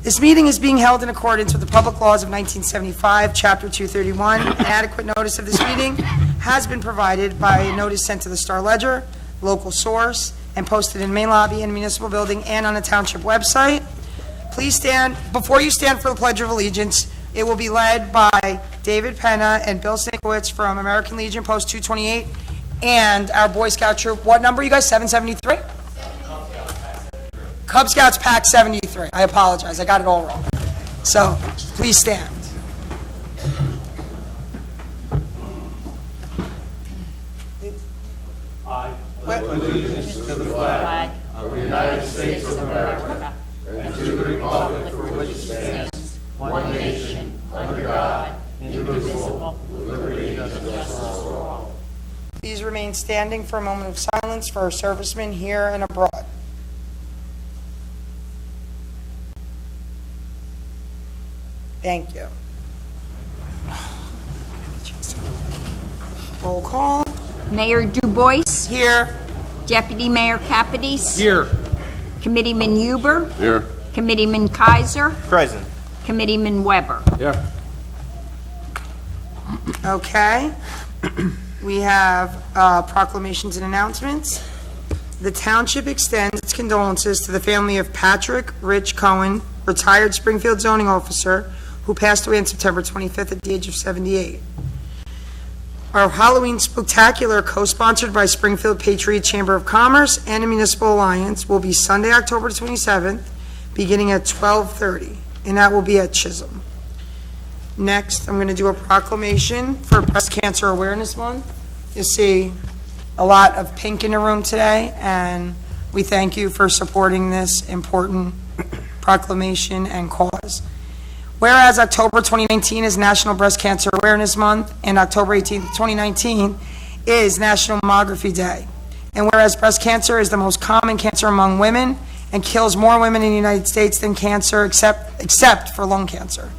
This meeting is being held in accordance with the public laws of 1975, Chapter 231. An adequate notice of this meeting has been provided by a notice sent to the Star Ledger, local source, and posted in main lobby in the municipal building and on the township website. Please stand. Before you stand for the Pledge of Allegiance, it will be led by David Penna and Bill Sinkowitz from American Legion Post 228 and our Boy Scout troop. What number, you guys? 773? Cub Scouts Pack 73. I apologize. I got it all wrong. So, please stand. I pledge allegiance to the flag of the United States of America and to the republic for which it stands, one nation, under God, indivisible, with liberty and justice for all. Please remain standing for a moment of silence for our servicemen here and abroad. Thank you. Roll call. Mayor Dubois. Here. Deputy Mayor Capides. Here. Committeeman Huber. Here. Committeeman Kaiser. Present. Committeeman Weber. Here. Okay. We have proclamations and announcements. The township extends its condolences to the family of Patrick Rich Cohen, retired Springfield zoning officer, who passed away on September 25th at the age of 78. Our Halloween Spectacular, co-sponsored by Springfield Patriot Chamber of Commerce and the Municipal Alliance, will be Sunday, October 27th, beginning at 12:30, and that will be at Chisholm. Next, I'm going to do a proclamation for Breast Cancer Awareness Month. You'll see a lot of pink in the room today, and we thank you for supporting this important proclamation and cause. Whereas October 2019 is National Breast Cancer Awareness Month, and October 18th, 2019 is National Mammography Day. And whereas breast cancer is the most common cancer among women and kills more women in the United States than cancer except for lung cancer.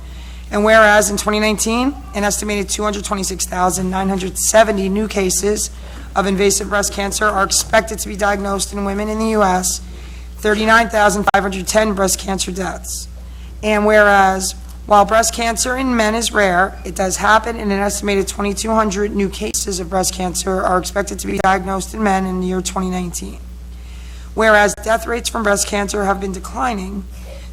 And whereas in 2019, an estimated 226,970 new cases of invasive breast cancer are expected to be diagnosed in women in the U.S., 39,510 breast cancer deaths. And whereas while breast cancer in men is rare, it does happen, and an estimated 2,200 new cases of breast cancer are expected to be diagnosed in men in the year 2019. Whereas death rates from breast cancer have been declining,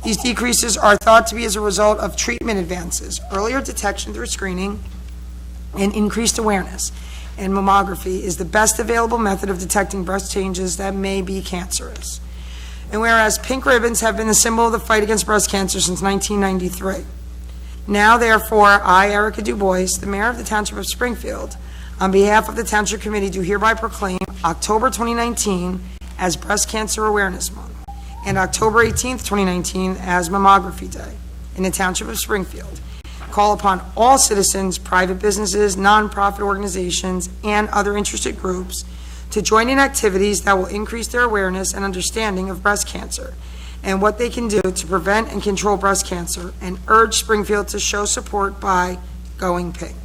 these decreases are thought to be as a result of treatment advances, earlier detection through screening, and increased awareness. And mammography is the best available method of detecting breast changes that may be cancerous. And whereas pink ribbons have been the symbol of the fight against breast cancer since 1993, now, therefore, I, Erica Dubois, the mayor of the Township of Springfield, on behalf of the Township Committee, do hereby proclaim October 2019 as Breast Cancer Awareness Month and October 18th, 2019 as Mammography Day in the Township of Springfield. Call upon all citizens, private businesses, nonprofit organizations, and other interested groups to join in activities that will increase their awareness and understanding of breast cancer and what they can do to prevent and control breast cancer, and urge Springfield to show support by going pink.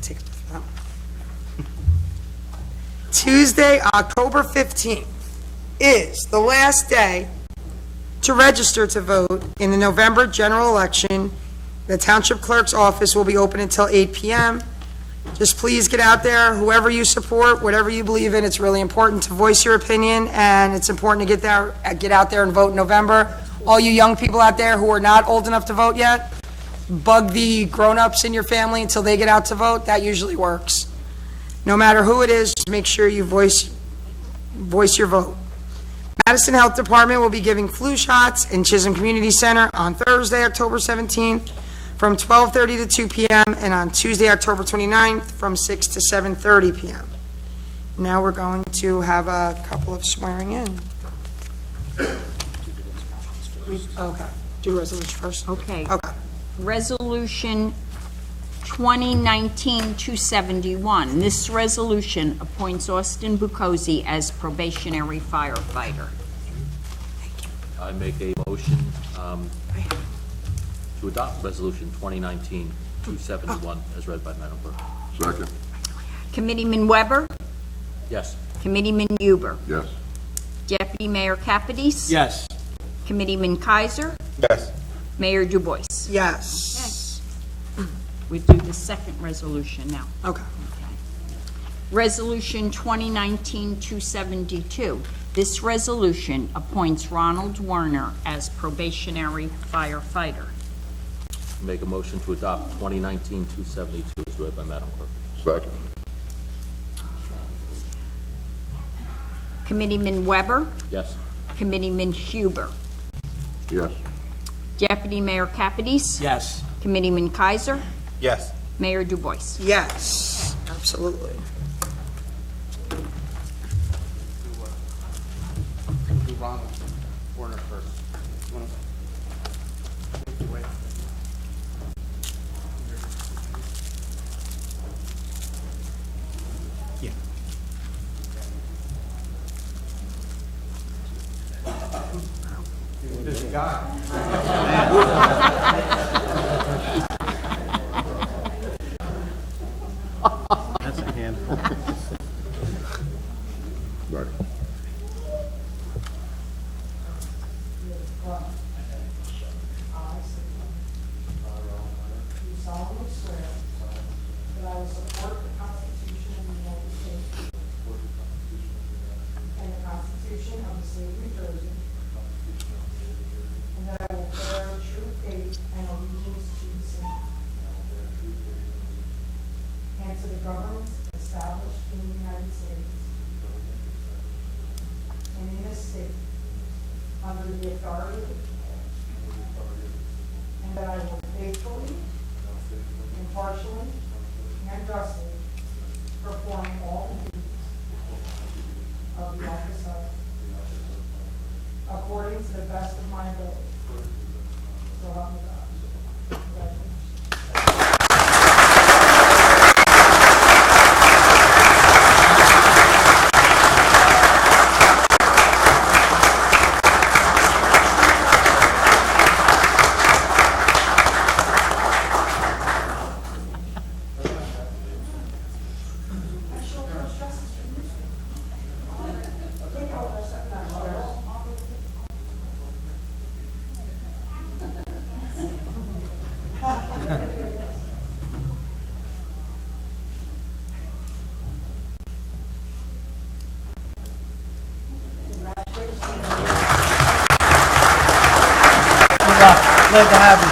Take a breath for that one. Tuesday, October 15th is the last day to register to vote in the November general election. The Township Clerk's office will be open until 8 p.m. Just please get out there, whoever you support, whatever you believe in. It's really important to voice your opinion, and it's important to get out there and vote in November. All you young people out there who are not old enough to vote yet, bug the grown-ups in your family until they get out to vote. That usually works. No matter who it is, just make sure you voice your vote. Madison Health Department will be giving flu shots in Chisholm Community Center on Thursday, October 17th, from 12:30 to 2 p.m., and on Tuesday, October 29th, from 6 to 7:30 p.m. Now we're going to have a couple of swearing in. Okay. Do resolution first. Okay. Okay. Resolution 2019-271. This resolution appoints Austin Bucozzi as probationary firefighter. I make a motion to adopt Resolution 2019-271 as read by Madam Clerk. Second. Committeeman Weber? Yes. Committeeman Huber? Yes. Deputy Mayor Capides? Yes. Committeeman Kaiser, Yes. Mayor Dubois. Yes. We do the second resolution now. Okay. Resolution 2019-272. This resolution appoints Ronald Werner as probationary firefighter. Make a motion to adopt 2019-272 as read by Madam Clerk. Second. Committeeman Weber, Yes. Committeeman Huber, Yes. Deputy Mayor Capides, Yes. Committeeman Kaiser, Yes. Mayor Dubois. Yes, absolutely. Do Ronald Warner first. You wanna- Wait. Yeah. Busy guy. That's a handful. Right. Do solemnly swear that I will support the Constitution of the United States and the Constitution of the State of New Jersey, and that I will bear true faith and allegiance to the same and to the governments established in the United States and in this state under the authority of the people, and that I will faithfully, impartially, and justly perform all the duties of the office of, according to the best of my ability. So help me God. Congratulations. Glad to have you.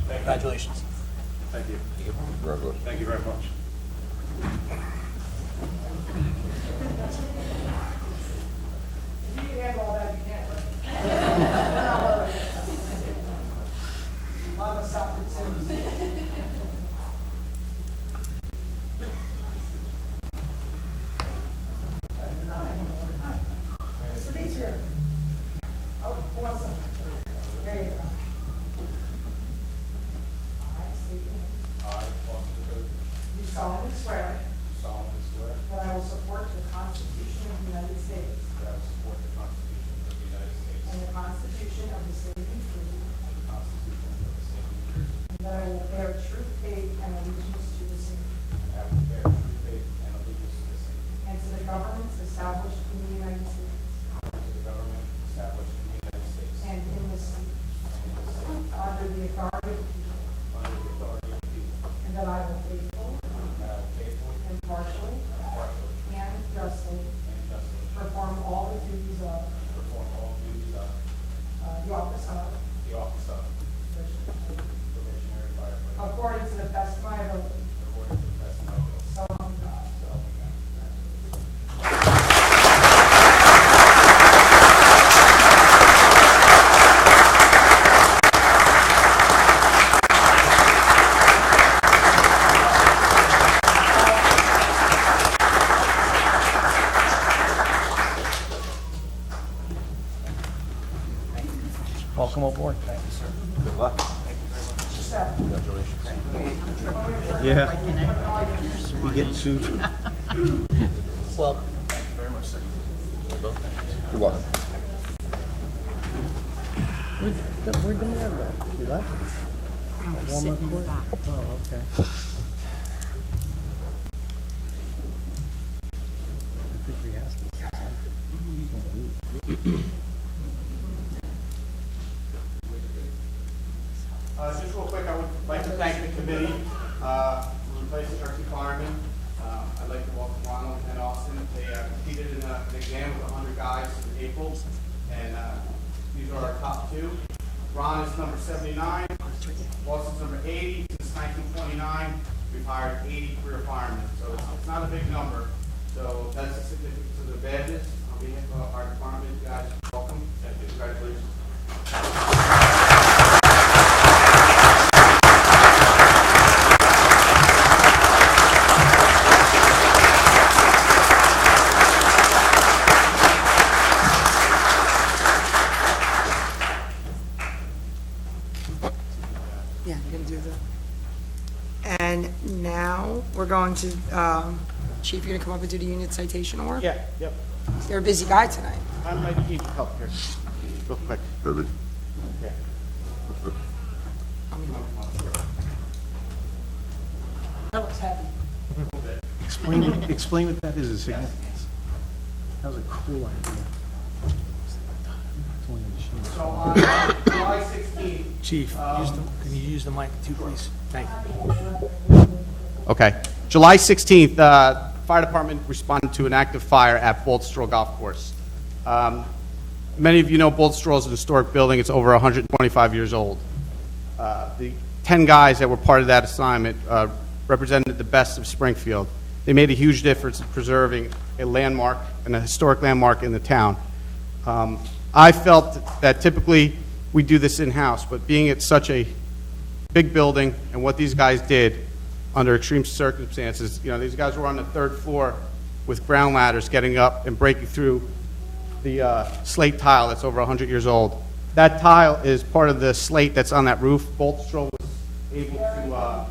Congratulations. Thank you. Congratulations. Thank you very much. You can handle all that, you can't, right? A lot of us out there too. Mr. Dees here. Oh, one second. There you go. I state your name. I, Foster Code, Do solemnly swear solemnly swear that I will support the Constitution of the United States that I will support the Constitution of the United States and and the Constitution of the State of New Jersey, the Constitution of the State of New Jersey, and that I will bear true faith and allegiance to the same and I will bear true faith and allegiance to the same, and to the governments established in the United States and to the government established in the United States and in this state, and in this state, under the authority of the people, under the authority of the people, and that I will faithfully, and that I will faithfully, impartially, impartially, and justly and justly perform all the duties of perform all duties of the office of the office of probationary firefighter according to the best of my ability. according to the best of my ability. So help me God. So help me God. Welcome aboard. Thank you, sir. Good luck. Yeah. We get sued. Well. Good luck. Where'd the mayor go? She left? Sitting in the back. Oh, okay. Just real quick, I would like to thank the committee for replacing our two firemen. I'd like to welcome Ronald and Austin. They competed in an exam with 100 guys in April, and these are our top two. Ron is number 79, Austin's number 80. Since 1929, we've hired 80 career firemen, so it's not a big number. So that's the significance of the badges. On behalf of our department, guys, welcome. Thank you. Congratulations. Yeah, you're gonna do the, and now we're going to, Chief, you're gonna come up and do the unit citation award? Yeah, yep. You're a busy guy tonight. I might need help here, real quick. Yeah. That looks heavy. Explain what that is, a significance. That was a cool idea. It's only a machine. So on July 16th. Chief, can you use the mic too, please? Thank you. Okay. July 16th, fire department responded to an active fire at Boltstraw Golf Course. Many of you know Boltstraw is an historic building. It's over 125 years old. The 10 guys that were part of that assignment represented the best of Springfield. They made a huge difference in preserving a landmark and a historic landmark in the town. I felt that typically we do this in-house, but being it's such a big building and what these guys did under extreme circumstances, you know, these guys were on the third floor with ground ladders getting up and breaking through the slate tile that's over 100 years old. That tile is part of the slate that's on that roof. Boltstraw was able to,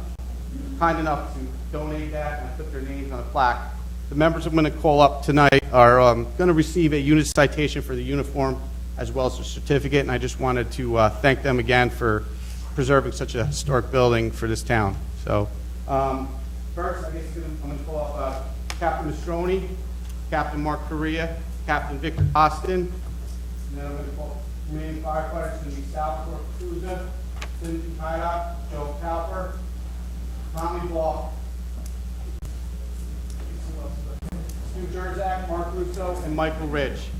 kind enough to donate that and put their names on a plaque. The members I'm going to call up tonight are going to receive a unit citation for the uniform as well as a certificate, and I just wanted to thank them again for preserving such a historic building for this town. So, first, I guess I'm going to call up Captain Mastroni, Captain Mark Correa, Captain Victor Austin, and then I'm going to call remaining firefighters. It's going to be Salvatore Cruza, Cindy Hydock, Joe Cowper, Tommy Ball, Stu Jerzak, Mark Russo, and Michael Ridge.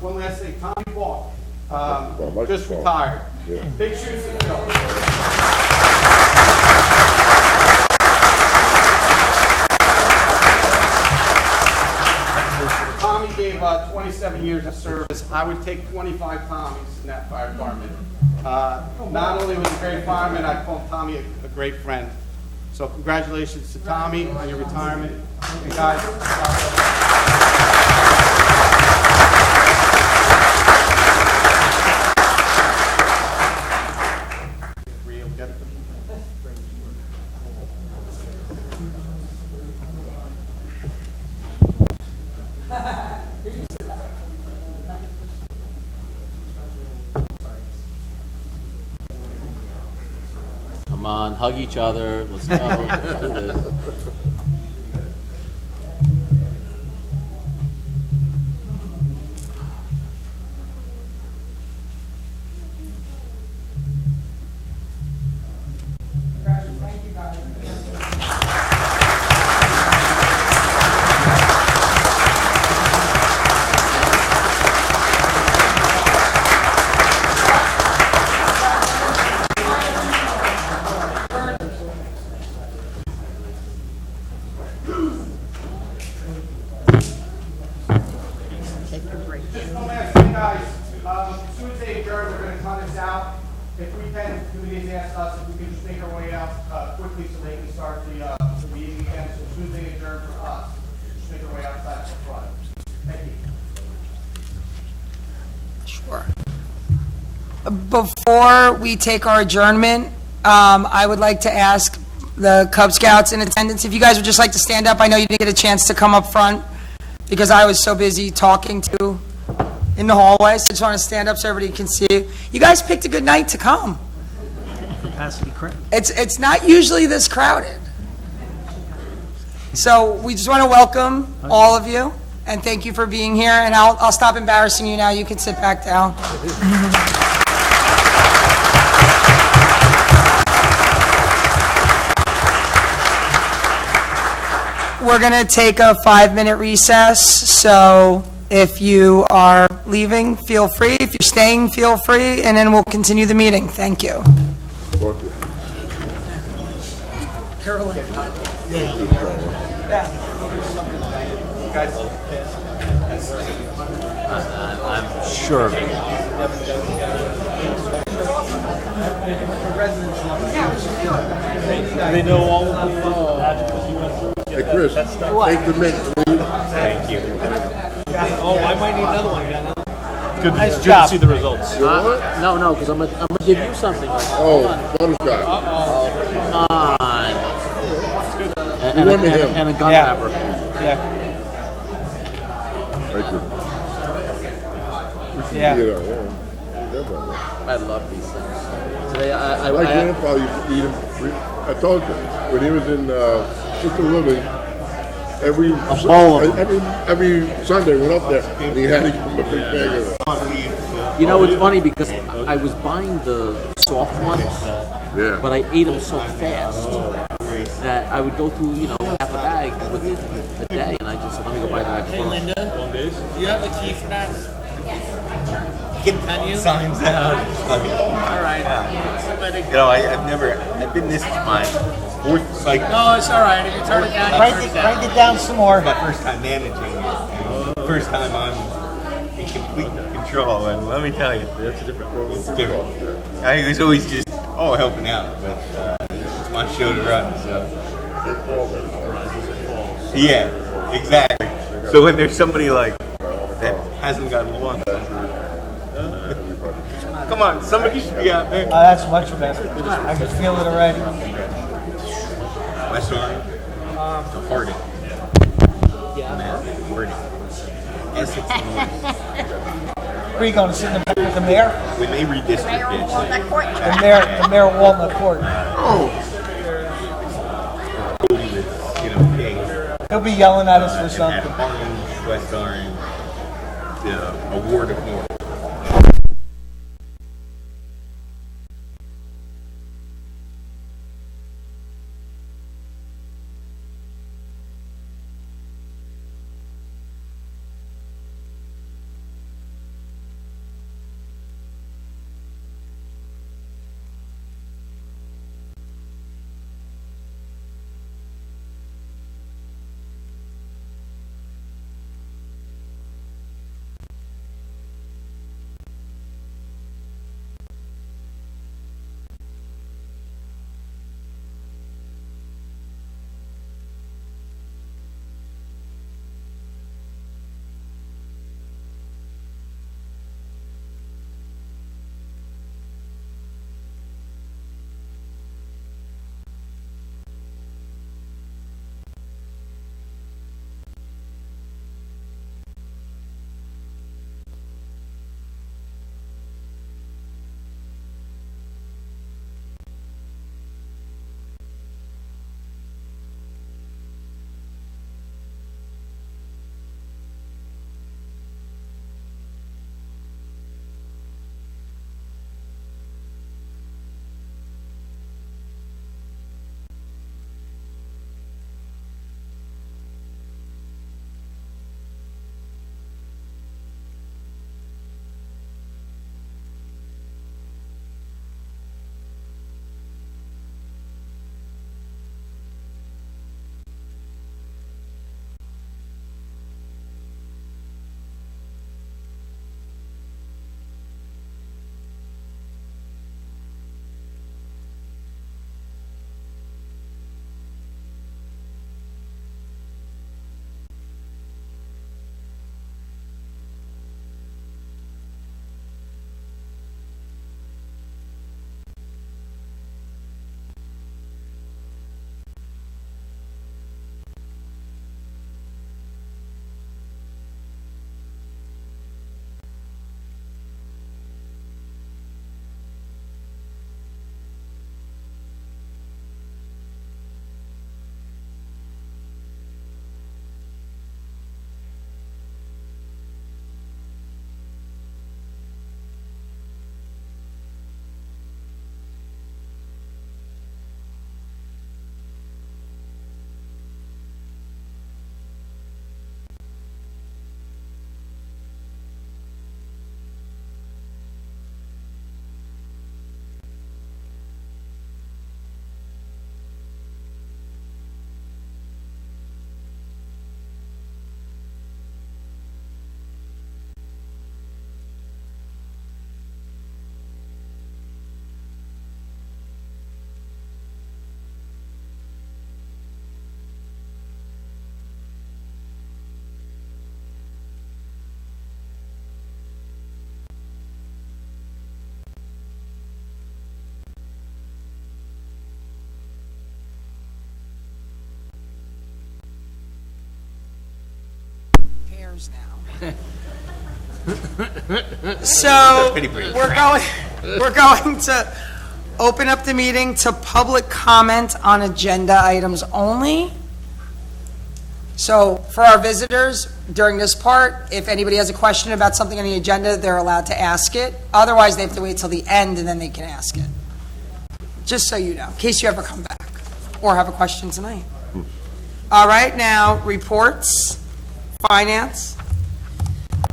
One last thing, Tommy Ball, just retired. Big shoes to fill. Tommy gave 27 years of service. I would take 25 Tommies in that fire department. Not only was he a great fireman, I call Tommy a great friend. So congratulations to Tommy on your retirement. And guys, Come on, hug each other, let's go. Let's do this. just one last thing, guys. As soon as they adjourn, we're going to cut this out. If we can, the committee's asked us if we can just make our way out quickly so they can start the meeting again. So as soon as they adjourn for us, just make our way outside the front. Thank you. Sure. Before we take our adjournment, I would like to ask the Cub Scouts in attendance. If you guys would just like to stand up, I know you didn't get a chance to come up front because I was so busy talking to in the hallway, so I just want to stand up so everybody can see you. You guys picked a good night to come. Capacity crowd. It's not usually this crowded. So we just want to welcome all of you, and thank you for being here, and I'll stop embarrassing you now. You can sit back down. We're going to take a 5-minute recess, so if you are leaving, feel free. If you're staying, feel free, and then we'll continue the meeting. Thank you. Sure. They know all of the, Hey, Chris, take the minutes, please. Thank you. Oh, I might need another one. Good, Nice good job. to see the results. You know what? No, because I'm gonna give you something. Oh, butterscotch. Come on. And, went to him. and a gun Yeah. wrapper. Yeah, Thank you. yeah. I love these things. Today, My grandpa used to eat them. I told you, when he was in Sister Living, every Sunday went up there and he had to give him a big bag of it. you know, it's funny because I was buying the soft ones, Yeah. but I ate them so fast that I would go through, half a bag within a day, and I just let me go buy the next one. Do you have a key for that? Can you? Signs out. All right. You know, I've been, this is my fourth cycle. No, it's all right. If you turn it down, write it down some more. My first time managing it. And first time I'm in complete control. And let me tell you, that's a different world. It's different. I was always just, helping out. But it's my show to run, so. Yeah, exactly. So when there's somebody like that hasn't got along, come on, somebody should be out there. Oh, that's much better. I can feel it already. West Orange, to Harding. Yeah. Harding. Essex. Where are you going to sit in the back with the mayor? We may redistrict it. The mayor of Walnut Court. Cody that's, King. He'll be yelling at us for At something. Orange, West Orange, a ward of North. years now. So, Pretty brief. we're going to open up the meeting to public comment on agenda items only. So, for our visitors, during this part, if anybody has a question about something on the agenda, they're allowed to ask it. Otherwise, they have to wait till the end and then they can ask it. Just so you know, in case you ever come back or have a question tonight. All right, now, reports, finance.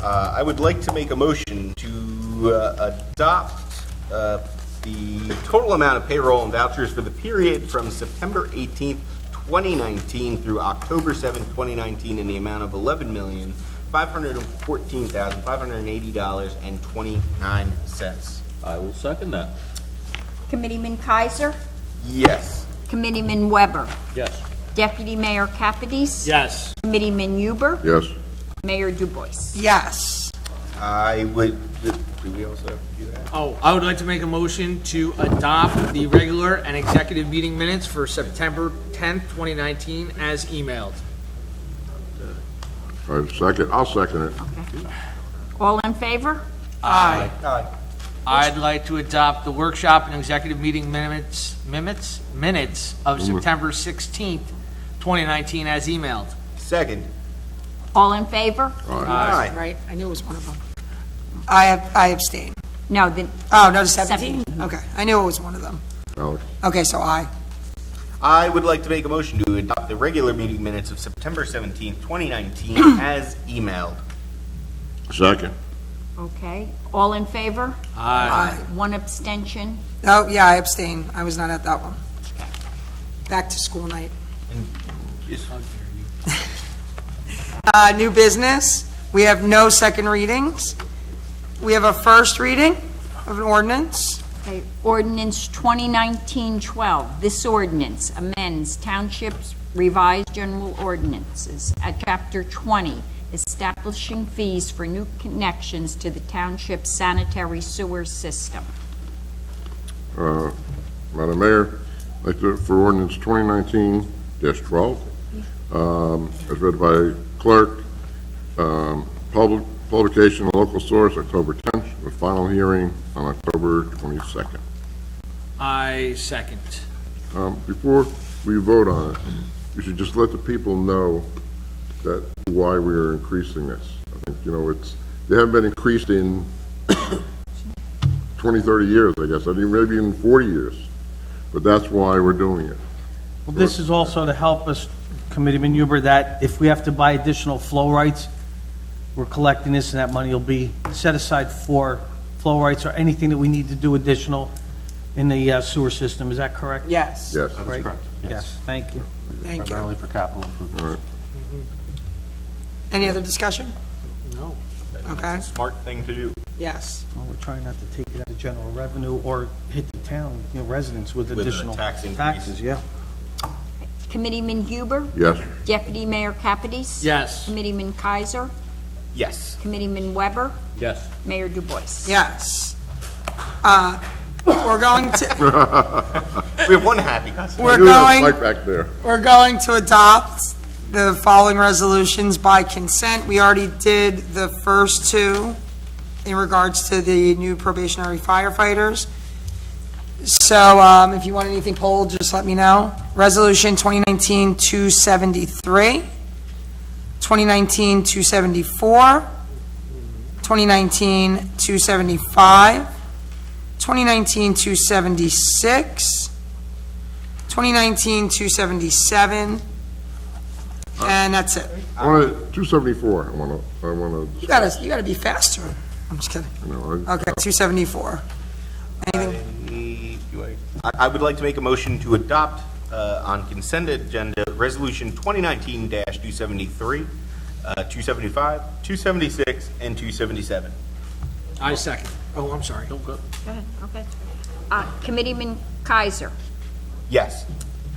I would like to make a motion to adopt the total amount of payroll and vouchers for the period from September 18th, 2019 through October 7th, 2019 in the amount of $11,514,580.29. I will second that. Committeeman Kaiser, Yes. Committeeman Weber, Yes. Deputy Mayor Capides, Yes. Committeeman Huber, Yes. Mayor Dubois. Yes. I would, do we also do that? Oh, I would like to make a motion to adopt the regular and executive meeting minutes for September 10th, 2019 as emailed. I'll second it. All in favor? Aye. I'd like to adopt the workshop and executive meeting minutes of September 16th, 2019 as emailed. Second. All in favor? Aye. Right, I knew it was one of them. I abstain. No, the Oh, no, 17? Okay, I knew it was one of them. Alex? Okay, so aye. I would like to make a motion to adopt the regular meeting minutes of September 17th, 2019 as emailed. Second. Okay, all in favor? Aye. One abstention. Oh, yeah, I abstain. I was not at that one. Back to school night. New business. We have no second readings. We have a first reading of an ordinance. Okay, ordinance 2019-12. This ordinance amends Township's revised general ordinances at Chapter 20, establishing fees for new connections to the Township sanitary sewer system. Madam Mayor, I'd like to, for ordinance 2019-12, as read by clerk, publication on local source, October 10th, with final hearing on October 22nd. I second. Before we vote on it, you should just let the people know that why we are increasing this. I think, they haven't been increased in 20, 30 years, I guess, maybe even 40 years. But that's why we're doing it. Well, this is also to help us, Committeeman Huber, that if we have to buy additional flow rights, we're collecting this and that money will be set aside for flow rights or anything that we need to do additional in the sewer system. Is that correct? Yes. Yes. Right? Yes, thank you. Thank you. Primarily for capital improvements. All right. Any other discussion? No. Okay. Smart thing to do. Yes. Well, we're trying not to take it out of general revenue or hit the town, residents with With additional tax increases. taxes, yeah. Committeeman Huber, Yes. Deputy Mayor Capides, Yes. Committeeman Kaiser, Yes. Committeeman Weber, Yes. Mayor Dubois. Yes. We're going to, We have one happy customer. we're You have a going, mic back there. we're going to adopt the following resolutions by consent. We already did the first two in regards to the new probationary firefighters. So if you want anything pulled, just let me know. Resolution 2019-273, 2019-274, 2019-275, 2019-276, 2019-277, and that's it. I want to, 274, I want to. You gotta be faster. I'm just kidding. Okay, 274. Anything? I would like to make a motion to adopt on consent agenda Resolution 2019-273, 275, 276, and 277. I second. Oh, I'm sorry. Don't go. Go ahead, okay. Committeeman Kaiser, Yes.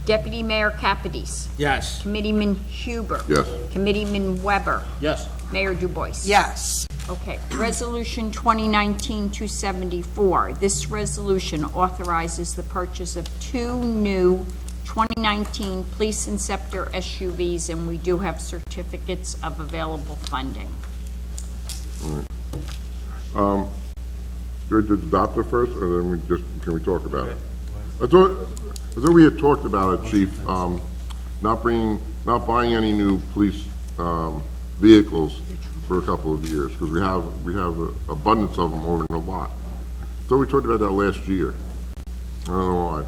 Deputy Mayor Capides, Yes. Committeeman Huber, Yes. Committeeman Weber, Yes. Mayor Dubois. Yes. Okay, Resolution 2019-274. This resolution authorizes the purchase of 2 new 2019 Police Inceptor SUVs, and we do have certificates of available funding. Should we adopt it first, or then can we talk about it? I thought we had talked about it, Chief, not buying any new police, vehicles for a couple of years, because we have an abundance of them over in the lot. So we talked about that last year. I don't know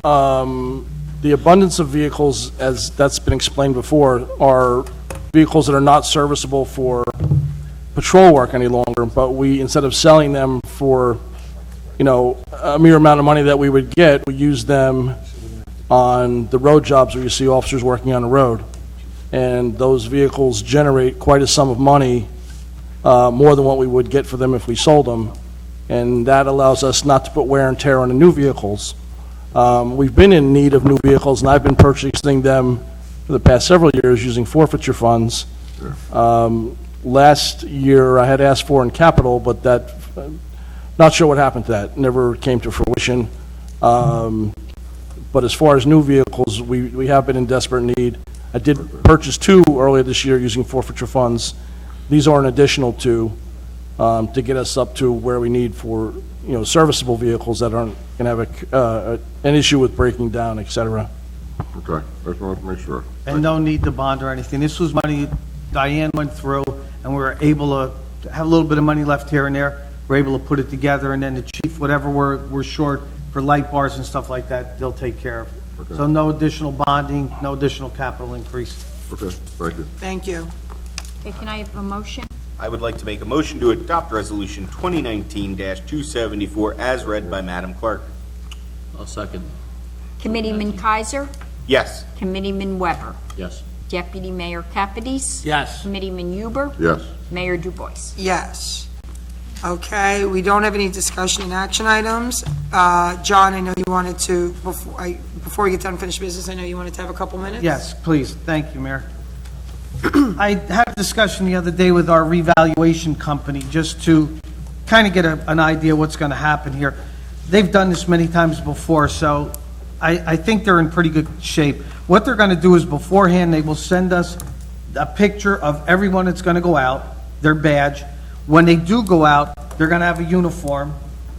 why. The abundance of vehicles, as that's been explained before, are vehicles that are not serviceable for patrol work any longer, but we, instead of selling them for, a mere amount of money that we would get, we use them on the road jobs where you see officers working on the road. And those vehicles generate quite a sum of money, more than what we would get for them if we sold them. And that allows us not to put wear and tear on the new vehicles. We've been in need of new vehicles, and I've been purchasing them for the past several years using forfeiture funds. Last year, I had asked for in capital, but that, not sure what happened to that. Never came to fruition. But as far as new vehicles, we have been in desperate need. I did purchase 2 earlier this year using forfeiture funds. These are an additional 2 to get us up to where we need for, serviceable vehicles that aren't going to have an issue with breaking down, et cetera. Okay, I just wanted to make sure. And no need to bond or anything. This was money Diane went through, and we were able to have a little bit of money left here and there. We're able to put it together, and then the chief, whatever we're short for light bars and stuff like that, they'll take care of. Okay. So no additional bonding, no additional capital increase. Okay, thank you. Thank you. Okay, can I have a motion? I would like to make a motion to adopt Resolution 2019-274 as read by Madam Clerk. I'll second. Committeeman Kaiser? Yes. Committeeman Weber? Yes. Deputy Mayor Capides? Yes. Committeeman Huber? Yes. Mayor Dubois? Yes. Okay, we don't have any discussion and action items. John, I know you wanted to, before we get to unfinished business, I know you wanted to have a couple minutes? Yes, please. Thank you, Mayor. I had a discussion the other day with our revaluation company just to kind of get an idea what's going to happen here. They've done this many times before, so I think they're in pretty good shape. What they're going to do is beforehand, they will send us a picture of everyone that's going to go out, their badge. When they do go out, they're going to have a uniform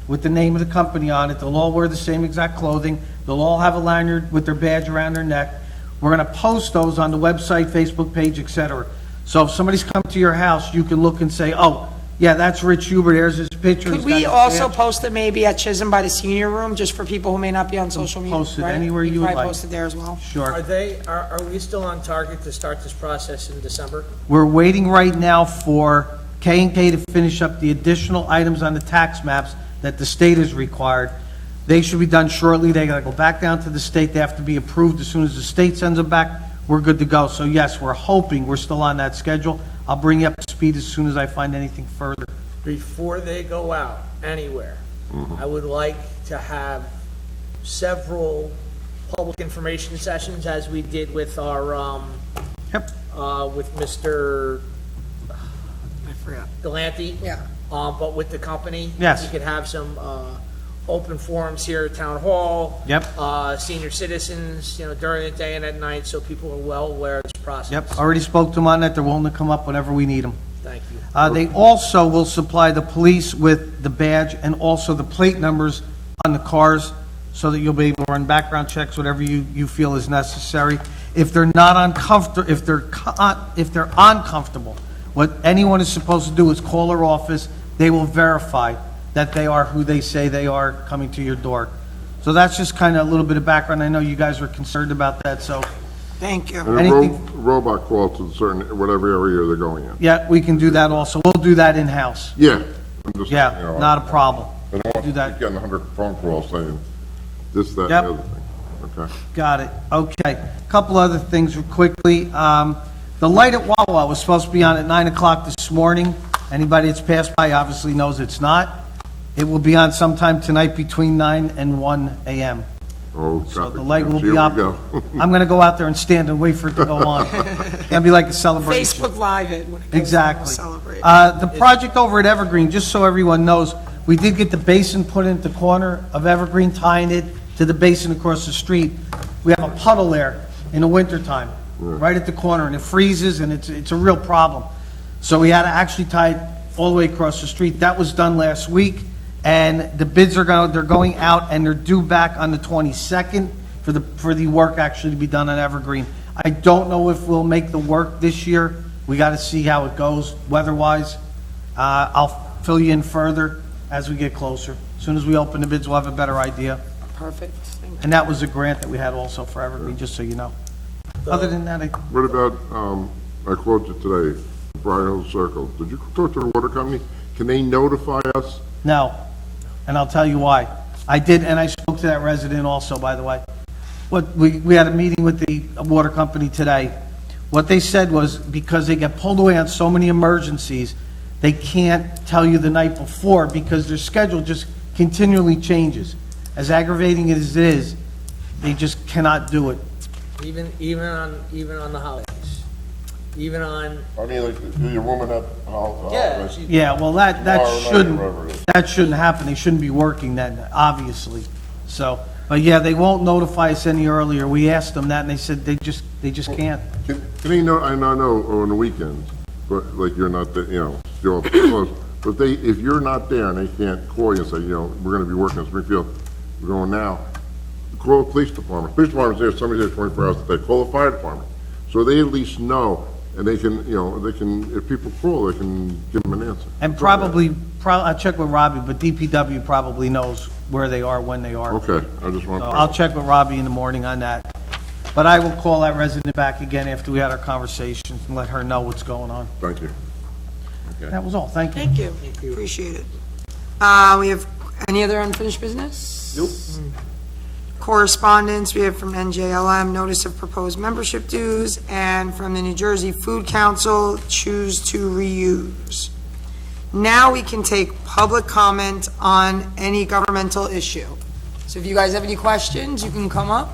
with the name of the company on it. They'll all wear the same exact clothing. They'll all have a lanyard with their badge around their neck. We're going to post those on the website, Facebook page, etc. So if somebody's come to your house, you can look and say, oh, yeah, that's Rich Huber, there's his picture. Could we also post it maybe at Chisholm by the senior room, just for people who may not be on social media? Post it right? anywhere We you would probably like. post it there as well. Sure. Are we still on target to start this process in December? We're waiting right now for K&K to finish up the additional items on the tax maps that the state has required. They should be done shortly. They gotta go back down to the state. They have to be approved. As soon as the state sends them back, we're good to go. So yes, we're hoping we're still on that schedule. I'll bring you up to speed as soon as I find anything further. Before they go out anywhere, I would like to have several public information sessions, as we did with our, Yep. with Mr. I forgot. Galante. Yeah. But with the company. Yes. We could have some, open forums here at Town Hall. Yep. Senior citizens, during the day and at night, so people are well aware of this process. Yep. Already spoke to them on that. They're willing to come up whenever we need them. Thank you. They also will supply the police with the badge and also the plate numbers on the cars so that you'll be able to run background checks, whatever you feel is necessary. If they're not uncomfortable, if they're uncomfortable, what anyone is supposed to do is call our office. They will verify that they are who they say they are coming to your door. So that's just kind of a little bit of background. I know you guys are concerned about that, so Thank you. And Anything- a robot call to whatever area they're going in. yeah, we can do that also. We'll do that in-house. Yeah. I'm just, Yeah, not a problem. I don't want do to that. keep getting 100 phone calls saying this, that, and Yep. the other thing. Okay. Got it. Okay. Couple other things real quickly. The light at Wawa was supposed to be on at 9 o'clock this morning. Anybody that's passed by obviously knows it's not. It will be on sometime tonight between 9 and 1 a.m. Oh, So traffic the light will jams. be Here up. we go. I'm going to go out there and stand and wait for it to go on. It'll be like a celebration. Facebook Live it when it goes on, Exactly. we'll celebrate. The project over at Evergreen, just so everyone knows, we did get the basin put into the corner of Evergreen, tying it to the basin across the street. we have a puddle there in the wintertime, right at the corner, and it freezes, and it's a real problem. So we had to actually tie it all the way across the street. That was done last week, and the bids they're going out, and they're due back on the 22nd for the work actually to be done on Evergreen. I don't know if we'll make the work this year. We got to see how it goes weather-wise. I'll fill you in further as we get closer. As soon as we open the bids, we'll have a better idea. Perfect. Thank you. And that was a grant that we had also for Evergreen, just so you know. Other than that, What about, I called you today, Briar Hill Circle. Did you talk to the water company? Can they notify us? no. And I'll tell you why. I did, and I spoke to that resident also, by the way. We had a meeting with the water company today. What they said was because they get pulled away on so many emergencies, they can't tell you the night before because their schedule just continually changes. As aggravating as it is, they just cannot do it. Even on the holidays, even on. I mean, like, do your woman have Yeah. Yeah, well, Tomorrow night, whatever it is. that shouldn't happen. They shouldn't be working then, obviously. So, but yeah, they won't notify us any earlier. We asked them that, and they said they just can't. Can they know, I know on the weekends, but like you're not, you're close. But if you're not there and they can't call you and say, we're gonna be working in Springfield, we're going now, call the police department. Police department's there, somebody's there 24 hours a day. Call the fire department. So they at least know, and they can, if people call, they can give them an answer. And probably, I'll check with Robbie, but DPW probably knows where they are, when they are. Okay, I just want So to. I'll check with Robbie in the morning on that. But I will call that resident back again after we had our conversation and let her know what's going on. Thank you. That was all. Thank you. Thank you. Appreciate it. We have any other unfinished business? Nope. Correspondence, we have from NJLM, notice of proposed membership dues, and from the New Jersey Food Council, choose to reuse. Now we can take public comment on any governmental issue. So if you guys have any questions, you can come up.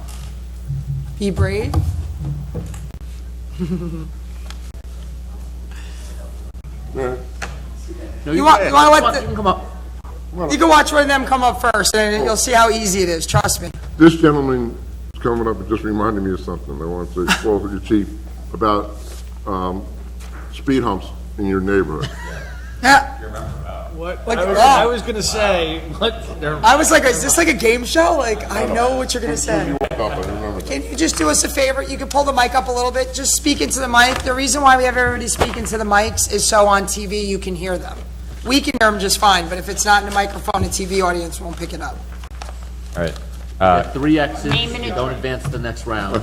Be brave. Yeah. You want to let You can come up. you can watch one of them come up first, and you'll see how easy it is, trust me. This gentleman is coming up and just reminded me of something. I want to call with your chief about speed humps in your neighborhood. Yeah. What? Look at that. I was gonna say, I was like, is this like a game show? Like, I know what you're going to say. You woke up, I remember. Can you just do us a favor? You can pull the mic up a little bit. Just speak into the mic. The reason why we have everybody speak into the mics is so on TV you can hear them. We can hear them just fine, but if it's not in the microphone, the TV audience won't pick it up. All right. 3 X's, Name and you don't advance to the next round.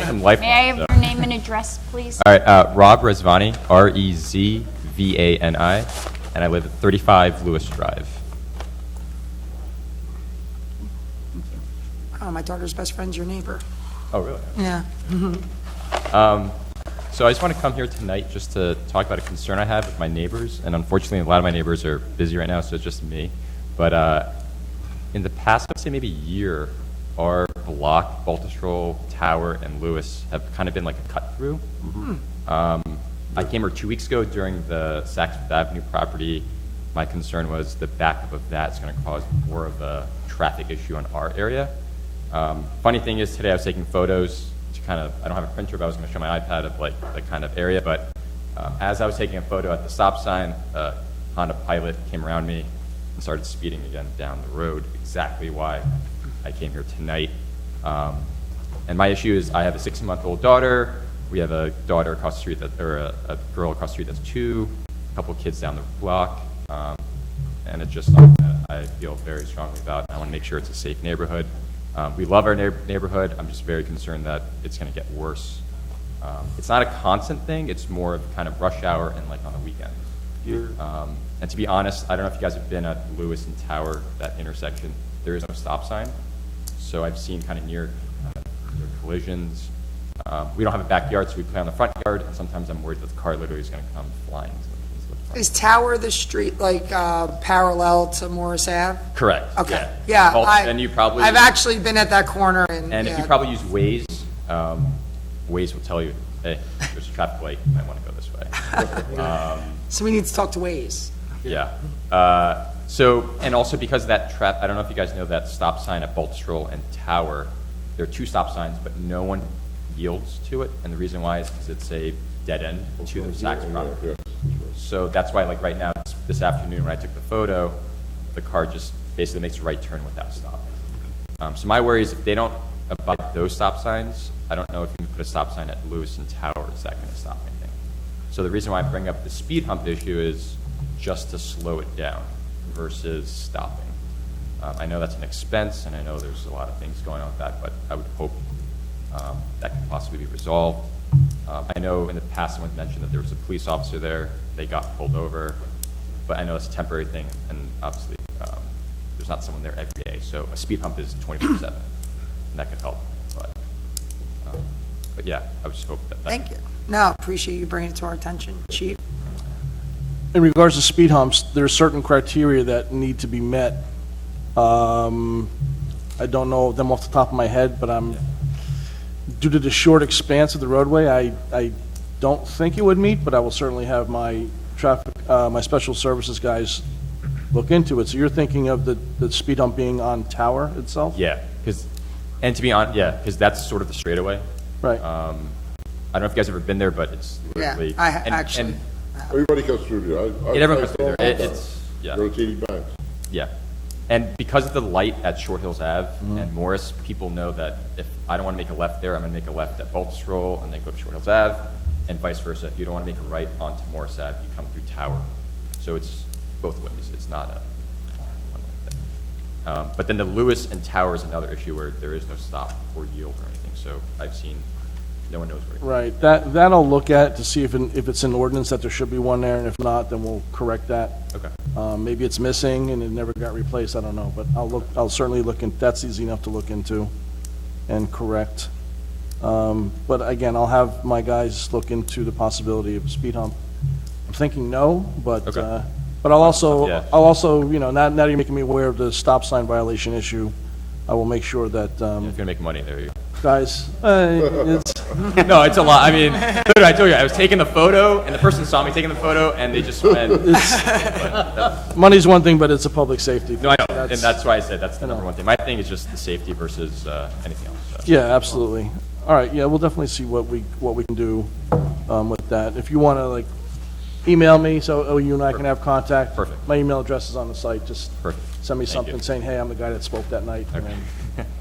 Some life. May I have your name and address, please? All right. Rob Rezvani, Rezvani, and I live at 35 Lewis Drive. Oh, my daughter's best friend's your neighbor. Oh, really? Yeah. So I just want to come here tonight just to talk about a concern I have with my neighbors, and unfortunately, a lot of my neighbors are busy right now, so it's just me. But in the past, I'd say maybe a year, our block, Baltusrol, Tower, and Lewis have kind of been like a cut-through. I came here 2 weeks ago during the Saks Fifth Avenue property. My concern was the backup of that is going to cause more of a traffic issue in our area. Funny thing is, today I was taking photos to kind of, I don't have a printer, but I was going to show my iPad of like the kind of area, but as I was taking a photo at the stop sign, a Honda Pilot came around me and started speeding again down the road, exactly why I came here tonight. And my issue is I have a 16-month-old daughter. We have a daughter across the street, a girl across the street that's 2, a couple of kids down the block, and it's just something that I feel very strongly about. I want to make sure it's a safe neighborhood. We love our neighborhood. I'm just very concerned that it's going to get worse. It's not a constant thing. It's more of kind of rush hour and like on the weekend. And to be honest, I don't know if you guys have been at Lewis and Tower, that intersection. There is no stop sign. So I've seen kind of near collisions. We don't have a backyard, so we play on the front yard, and sometimes I'm worried that the car literally is going to come flying. Is Tower the street like parallel to Morris Ave? Correct. Okay. Yeah. And you probably. I've actually been at that corner and. And if you probably use Waze, Waze will tell you, hey, there's a traffic light, you might want to go this way. So we need to talk to Waze. Yeah. So, and also because of that I don't know if you guys know that stop sign at Baltusrol and Tower, there are 2 stop signs, but no one yields to it, and the reason why is because it's a dead end to the Saks property. So that's why, like right now, this afternoon when I took the photo, the car just basically makes a right turn without stopping. So my worry is if they don't abide those stop signs, I don't know if you can put a stop sign at Lewis and Tower, is that going to stop anything? So the reason why I bring up the speed hump issue is just to slow it down versus stopping. I know that's an expense, and I know there's a lot of things going on with that, but I would hope that could possibly be resolved. I know in the past someone mentioned that there was a police officer there, they got pulled over, but I know it's a temporary thing, and obviously there's not someone there every day, so a speed hump is 24/7, and that could help. But yeah, I would just hope that. Thank you. No, appreciate you bringing it to our attention, Chief. In regards to speed humps, there are certain criteria that need to be met. I don't know them off the top of my head, but due to the short expanse of the roadway, I don't think it would meet, but I will certainly have my my special services guys look into it. So you're thinking of the speed hump being on Tower itself? Yeah, and to be honest, because that's sort of the straightaway. Right. I don't know if you guys have ever been there, but it's literally. I actually. Everybody goes through there. Everyone goes through there. It's yeah. Go to TD Banks. Yeah. And because of the light at Short Hills Ave and Morris, people know that if I don't want to make a left there, I'm going to make a left at Bolt Stroll and then go to Short Hills Ave, and vice versa. If you don't want to make a right onto Morris Ave, you come through Tower. So it's both ways. It's not a one-way thing. But then the Lewis and Tower is another issue where there is no stop or yield or anything. So I've seen no one knows where to go. Right. That I'll look at to see if it's an ordinance that there should be one there, and if not, then we'll correct that. Okay. Maybe it's missing and it never got replaced, I don't know, but I'll certainly look in, that's easy enough to look into and correct. But again, I'll have my guys look into the possibility of a speed hump. I'm thinking no, but, Okay. but I'll also, Yeah. now that you're making me aware of the stop sign violation issue, I will make sure that, If you're going to make money, there you go. guys, it's, No, it's a lot. I mean, I told you, I was taking the photo, and the person saw me taking the photo, and they just went. money's one thing, but it's a public safety. No, I know, and that's why I said that's the number one thing. My thing is just the safety versus anything else. So. Yeah, absolutely. All right, yeah, we'll definitely see what we can do with that. If you want to, email me so you and I can have contact. Perfect. My email address is on the site. Just Perfect. send me Thank something you. saying, hey, I'm the guy that spoke that night, and then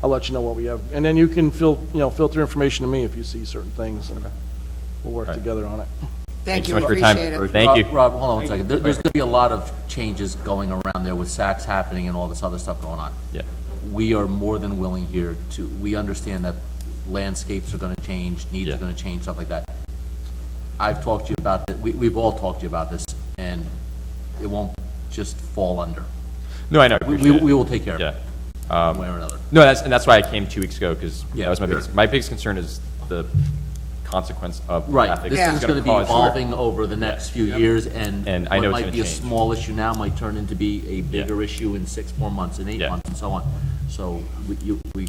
I'll let you know what we have. And then you can filter information to me if you see certain things, and we'll work together on it. Thank you you, so much for your time. appreciate it. Thank you. Rob, hold on one second. There's going to be a lot of changes going around there with Saks happening and all this other stuff going on. Yeah. We are more than willing here we understand that landscapes are going to change, needs are going to change, stuff like that. I've talked to you about that. We've all talked to you about this, and it won't just fall under. No, I know. I We appreciate it. will take care of it, Yeah. one way or another. No, that's why I came 2 weeks ago, because Yeah. that was my biggest concern is the consequence of Right, traffic. this Yeah. thing's It's going to be cause- evolving over the next few years, and And I know what it's might be a gonna change. small issue now might turn into be a bigger issue in 6 more months, and 8 Yeah. months, and so on. So we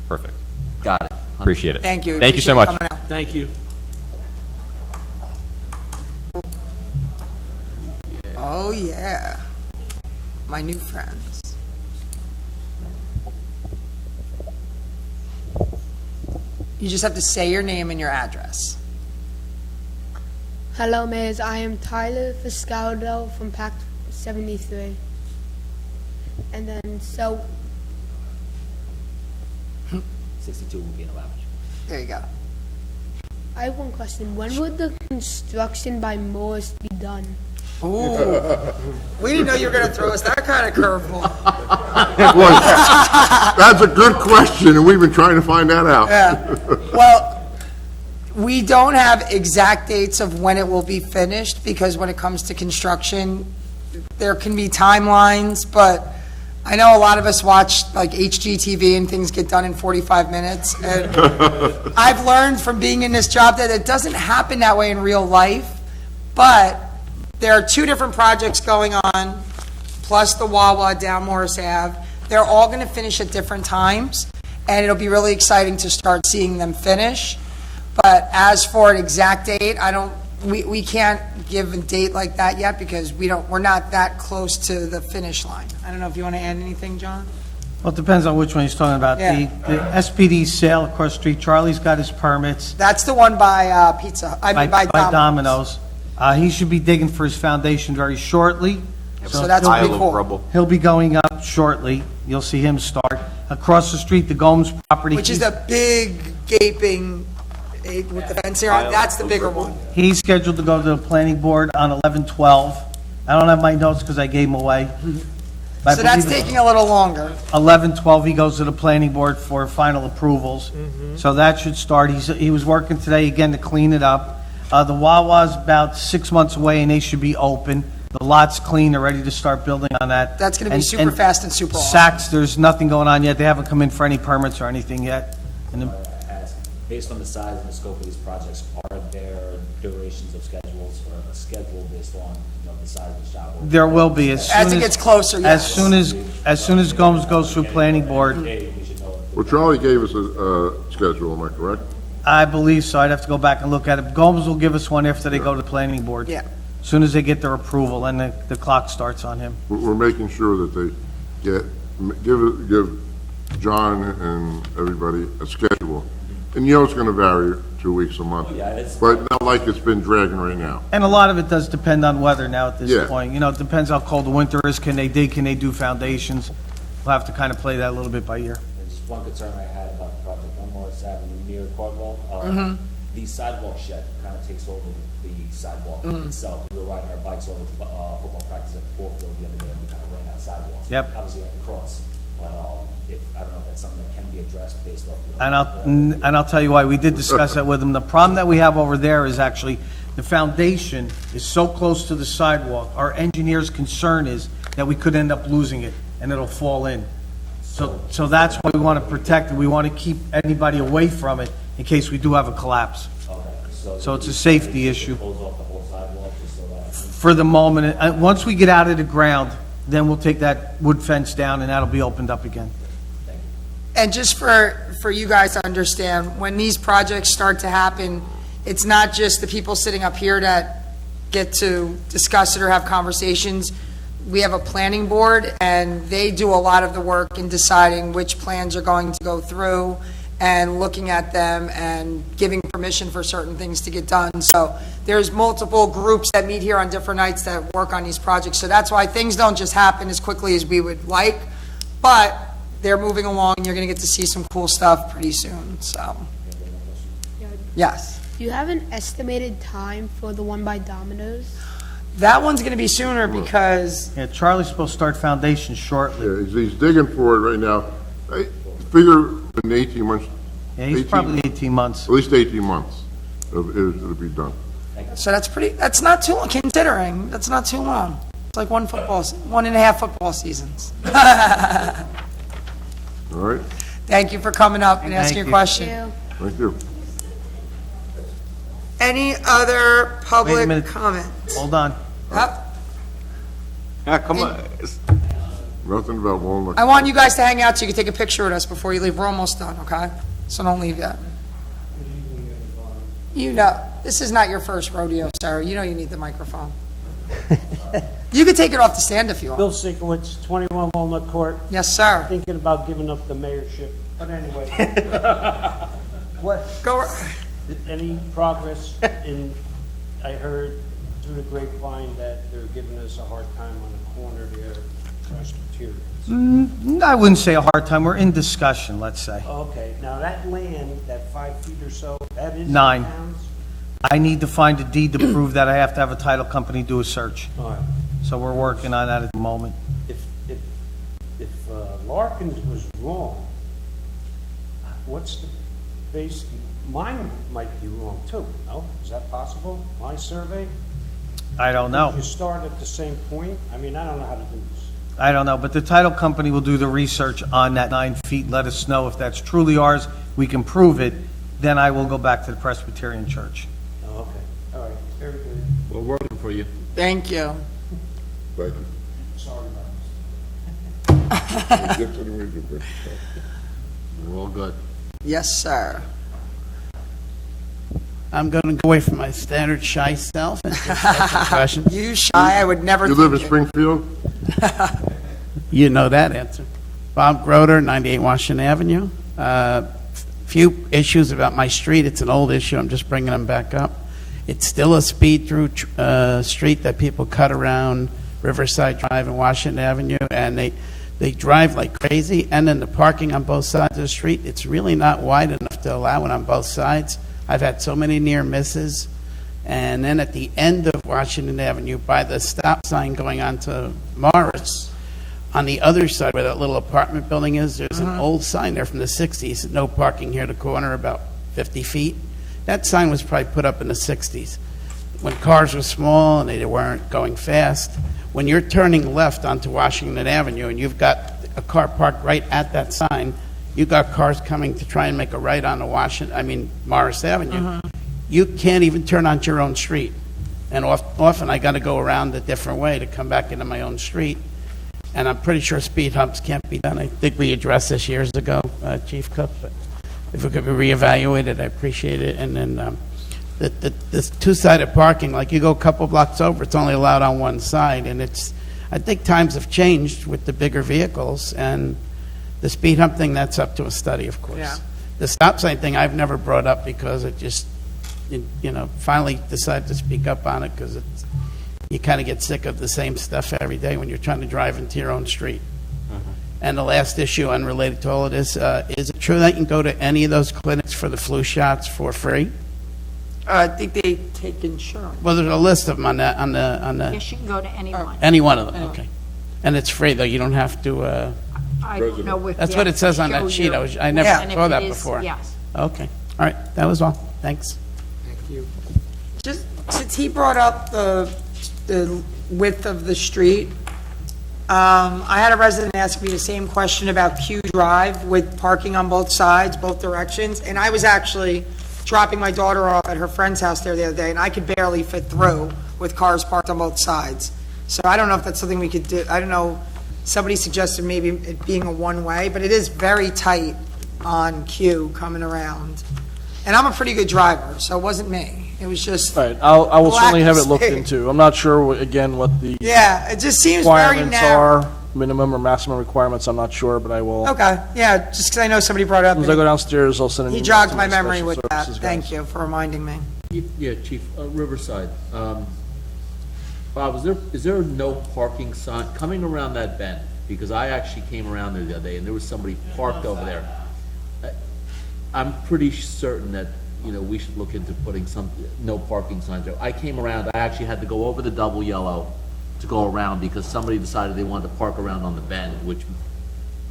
Perfect. got it. Appreciate it. Thank you. Thank you so Appreciate much. coming out. Thank you. Oh, yeah. My new friends. You just have to say your name and your address. Hello, Mayor. I am Tyler Fiscaldo from Pact 73. And then, 62 will be an allowance. There you go. I have one question. When would the construction by Morris be done? Ooh. We didn't know you were going to throw us that kind of curveball. Boy, that's a good question, and we've been trying to find that out. Yeah. Well, we don't have exact dates of when it will be finished, because when it comes to construction, there can be timelines, but I know a lot of us watch like HGTV and things get done in 45 minutes. And I've learned from being in this job that it doesn't happen that way in real life, but there are 2 different projects going on, plus the Wawa down Morris Ave. They're all going to finish at different times, and it'll be really exciting to start seeing them finish. But as for an exact date, we can't give a date like that yet, because we're not that close to the finish line. I don't know if you want to add anything, John? Well, it depends on which one he's talking about. Yeah. The SPD sale across the street, Charlie's got his permits. That's the one by by Domino's. He should be digging for his foundation very shortly. So that's pretty cool. He'll be going up shortly. You'll see him start. Across the street, the Gomes property. Which is the big gaping with the fence here. That's the bigger one. He's scheduled to go to the planning board on 11/12. I don't have my notes because I gave them away. So that's taking a little longer. 11/12, he goes to the planning board for final approvals. So that should start. He was working today again to clean it up. The Wawa's about 6 months away and they should be open. The lot's clean, they're ready to start building on that. That's going to be super fast and super awesome. Saks, there's nothing going on yet. They haven't come in for any permits or anything yet. And the- Based on the size and the scope of these projects, are there durations of schedules or a schedule based on, the size of the shop? There will be As it gets closer, yes. As soon as Gomes goes through planning board, Well, Charlie gave us a schedule, am I correct? I believe so. I'd have to go back and look at it. Gomes will give us one after they go to planning board. Yeah. As soon as they get their approval, and the clock starts on him. We're making sure that they give John and everybody a schedule. And it's going to vary 2 weeks, a month. But not like it's been dragging right now. And a lot of it does depend on weather now at Yeah. this point. It depends how cold the winter is. Can they dig? Can they do foundations? We'll have to kind of play that a little bit by ear. There's just one concern I had about the project on Morris Avenue near Cardwell. The sidewalk shed kind of takes over the sidewalk itself. We were riding our bikes over to football practice at the ball field the other day, and we kind of ran out sidewalks. Yep. Obviously, I can cross, but I don't know if that's something that can be addressed based off. And I'll tell you why. We did discuss that with them. The problem that we have over there is actually the foundation is so close to the sidewalk. Our engineer's concern is that we could end up losing it and it'll fall in. So that's why we want to protect it. We want to keep anybody away from it in case we do have a collapse. So it's a safety issue. Pulls off the whole sidewalk just so that. For the moment, once we get out of the ground, then we'll take that wood fence down and that'll be opened up again. And just for you guys to understand, when these projects start to happen, it's not just the people sitting up here that get to discuss it or have conversations. We have a planning board, and they do a lot of the work in deciding which plans are going to go through and looking at them and giving permission for certain things to get done. So there's multiple groups that meet here on different nights that work on these projects. So that's why things don't just happen as quickly as we would like, but they're moving along, and you're going to get to see some cool stuff pretty soon, so. Yes. Do you have an estimated time for the one by Domino's? That one's going to be sooner because, Yeah, Charlie's supposed to start foundation shortly. Yeah, he's digging for it right now. I figure in 18 months, Yeah, he's 18 probably 18 months. at least 18 months, it'll be done. so that's not too long, considering, that's not too long. It's like 1.5 football seasons. All right? Thank you for coming up and asking your you. question. Thank you. Any other Wait a public minute. comments? Hold on. Yep. Come on. Nothing about Walnut. I want you guys to hang out so you can take a picture with us before you leave. We're almost done, okay? So don't leave yet. This is not your first rodeo, sir. You know you need the microphone. You can take it off the stand if you want. Bill Sikowitz, 21 Walnut Court, Yes, sir. thinking about giving up the mayorship, but anyway. What, Go. any progress in, I heard through the grapevine that they're giving us a hard time on the corner there, Presbyterians. I wouldn't say a hard time. We're in discussion, let's say. Okay, now that land, that 5 feet or so, that is. 9. the town's? I need to find a deed to prove that. I have to have a title company do a search. All right. So we're working on that at the moment. If Larkins was wrong, what's the base, mine might be wrong too, no? Is that possible? My survey? I don't know. You start at the same point? I mean, I don't know how to do this. I don't know, but the title company will do the research on that 9 feet, let us know if that's truly ours, we can prove it, then I will go back to the Presbyterian Church. Oh, okay, all right, very good. We're working for you. Thank you. Thank you. Sorry about this. We're all good. Yes, sir. I'm going to go away from my standard shy self and just ask some questions. You shy, I would never You think live in it. Springfield? You know that answer. Bob Groder, 98 Washington Avenue. Few issues about my street. It's an old issue. I'm just bringing them back up. It's still a speed-through street that people cut around Riverside Drive and Washington Avenue, and they drive like crazy. And then the parking on both sides of the street, it's really not wide enough to allow it on both sides. I've had so many near misses. And then at the end of Washington Avenue, by the stop sign going on to Morris, on the other side where that little apartment building is, there's an old sign there from the 60s, no parking here at the corner, about 50 feet. That sign was probably put up in the 60s, when cars were small and they weren't going fast. When you're turning left onto Washington Avenue and you've got a car parked right at that sign, you've got cars coming to try and make a right onto Morris Avenue. You can't even turn onto your own street. And often I got to go around a different way to come back into my own street. And I'm pretty sure speed humps can't be done. I think we addressed this years ago, Chief Cook, but if it could be reevaluated, I appreciate it. And then the two-sided parking, like you go a couple blocks over, it's only allowed on one side. And I think times have changed with the bigger vehicles, and the speed hump thing, that's up to a study, of course. Yeah. The stop sign thing I've never brought up because it just, finally decided to speak up on it because you kind of get sick of the same stuff every day when you're trying to drive into your own street. And the last issue unrelated to all of this, is it true that you can go to any of those clinics for the flu shots for free? I think they take insurance. Well, there's a list of them on the Yes, you can go to anyone. any one of them, okay. And it's free, though, you don't have to, I don't know if that's you what have it says to on that show sheet. your- I never And if saw it that is, before. Yes. Okay, all right, that was all, thanks. Just since he brought up the width of the street, I had a resident ask me the same question about Q Drive with parking on both sides, both directions, and I was actually dropping my daughter off at her friend's house there the other day, and I could barely fit through with cars parked on both sides. So I don't know if that's something we could do. I don't know, somebody suggested maybe it being a one-way, but it is very tight on Q coming around. And I'm a pretty good driver, so it wasn't me. It was just, All right, I will certainly have it looked Black into. I'm not sure, again, what the yeah, it just seems very requirements narrow. are, minimum or maximum requirements, I'm not sure, but I will, as Okay, yeah, just because I know somebody brought up, soon as I go downstairs, I'll send an he email jogged to my memory special with that. services guys. Thank you for reminding me. Yeah, Chief, Riverside, Bob, is there no parking sign coming around that bend? Because I actually came around there the other day and there was somebody parked over there. I'm pretty certain that, we should look into putting no parking signs there. I came around, I actually had to go over the double yellow to go around because somebody decided they wanted to park around on the bend, which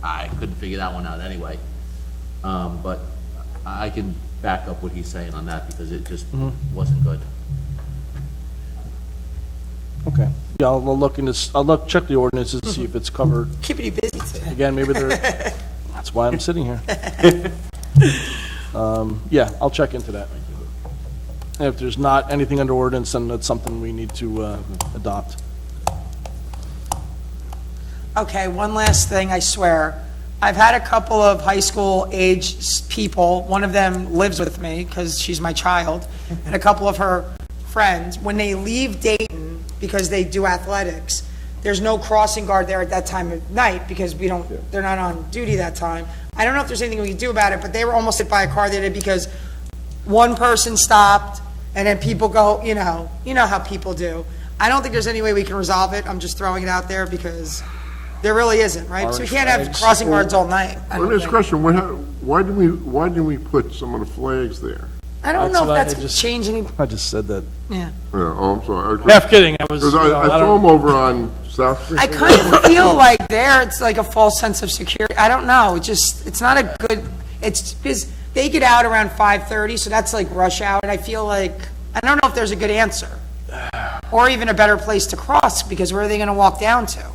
I couldn't figure that one out anyway. But I can back up what he's saying on that because it just wasn't good. Okay, yeah, I'll look into, check the ordinances to see if it's covered. Keeping you busy today. Again, maybe they're, that's why I'm sitting here. Yeah, I'll check into that. And if there's not anything under ordinance, then that's something we need to adopt. Okay, one last thing, I swear. I've had a couple of high school age people, one of them lives with me because she's my child, and a couple of her friends, when they leave Dayton because they do athletics, there's no crossing guard there at that time of night because they're not on duty that time. I don't know if there's anything we can do about it, but they were almost hit by a car the other day because one person stopped and then people go, you know how people do. I don't think there's any way we can resolve it. I'm just throwing it out there because there really isn't, right? So we can't have crossing guards all night. I don't This think. question, why didn't we put some of the flags there? I don't know if what I that's just- changing. I just said that. Yeah. Yeah, oh, I'm sorry. Half kidding, I was, Because I saw them over on South Street. I kind of feel like it's like a false sense of security. I don't know. It's not a good, it's because they get out around 5:30, so that's like rush hour. And I feel like, I don't know if there's a good answer or even a better place to cross because where are they going to walk down to?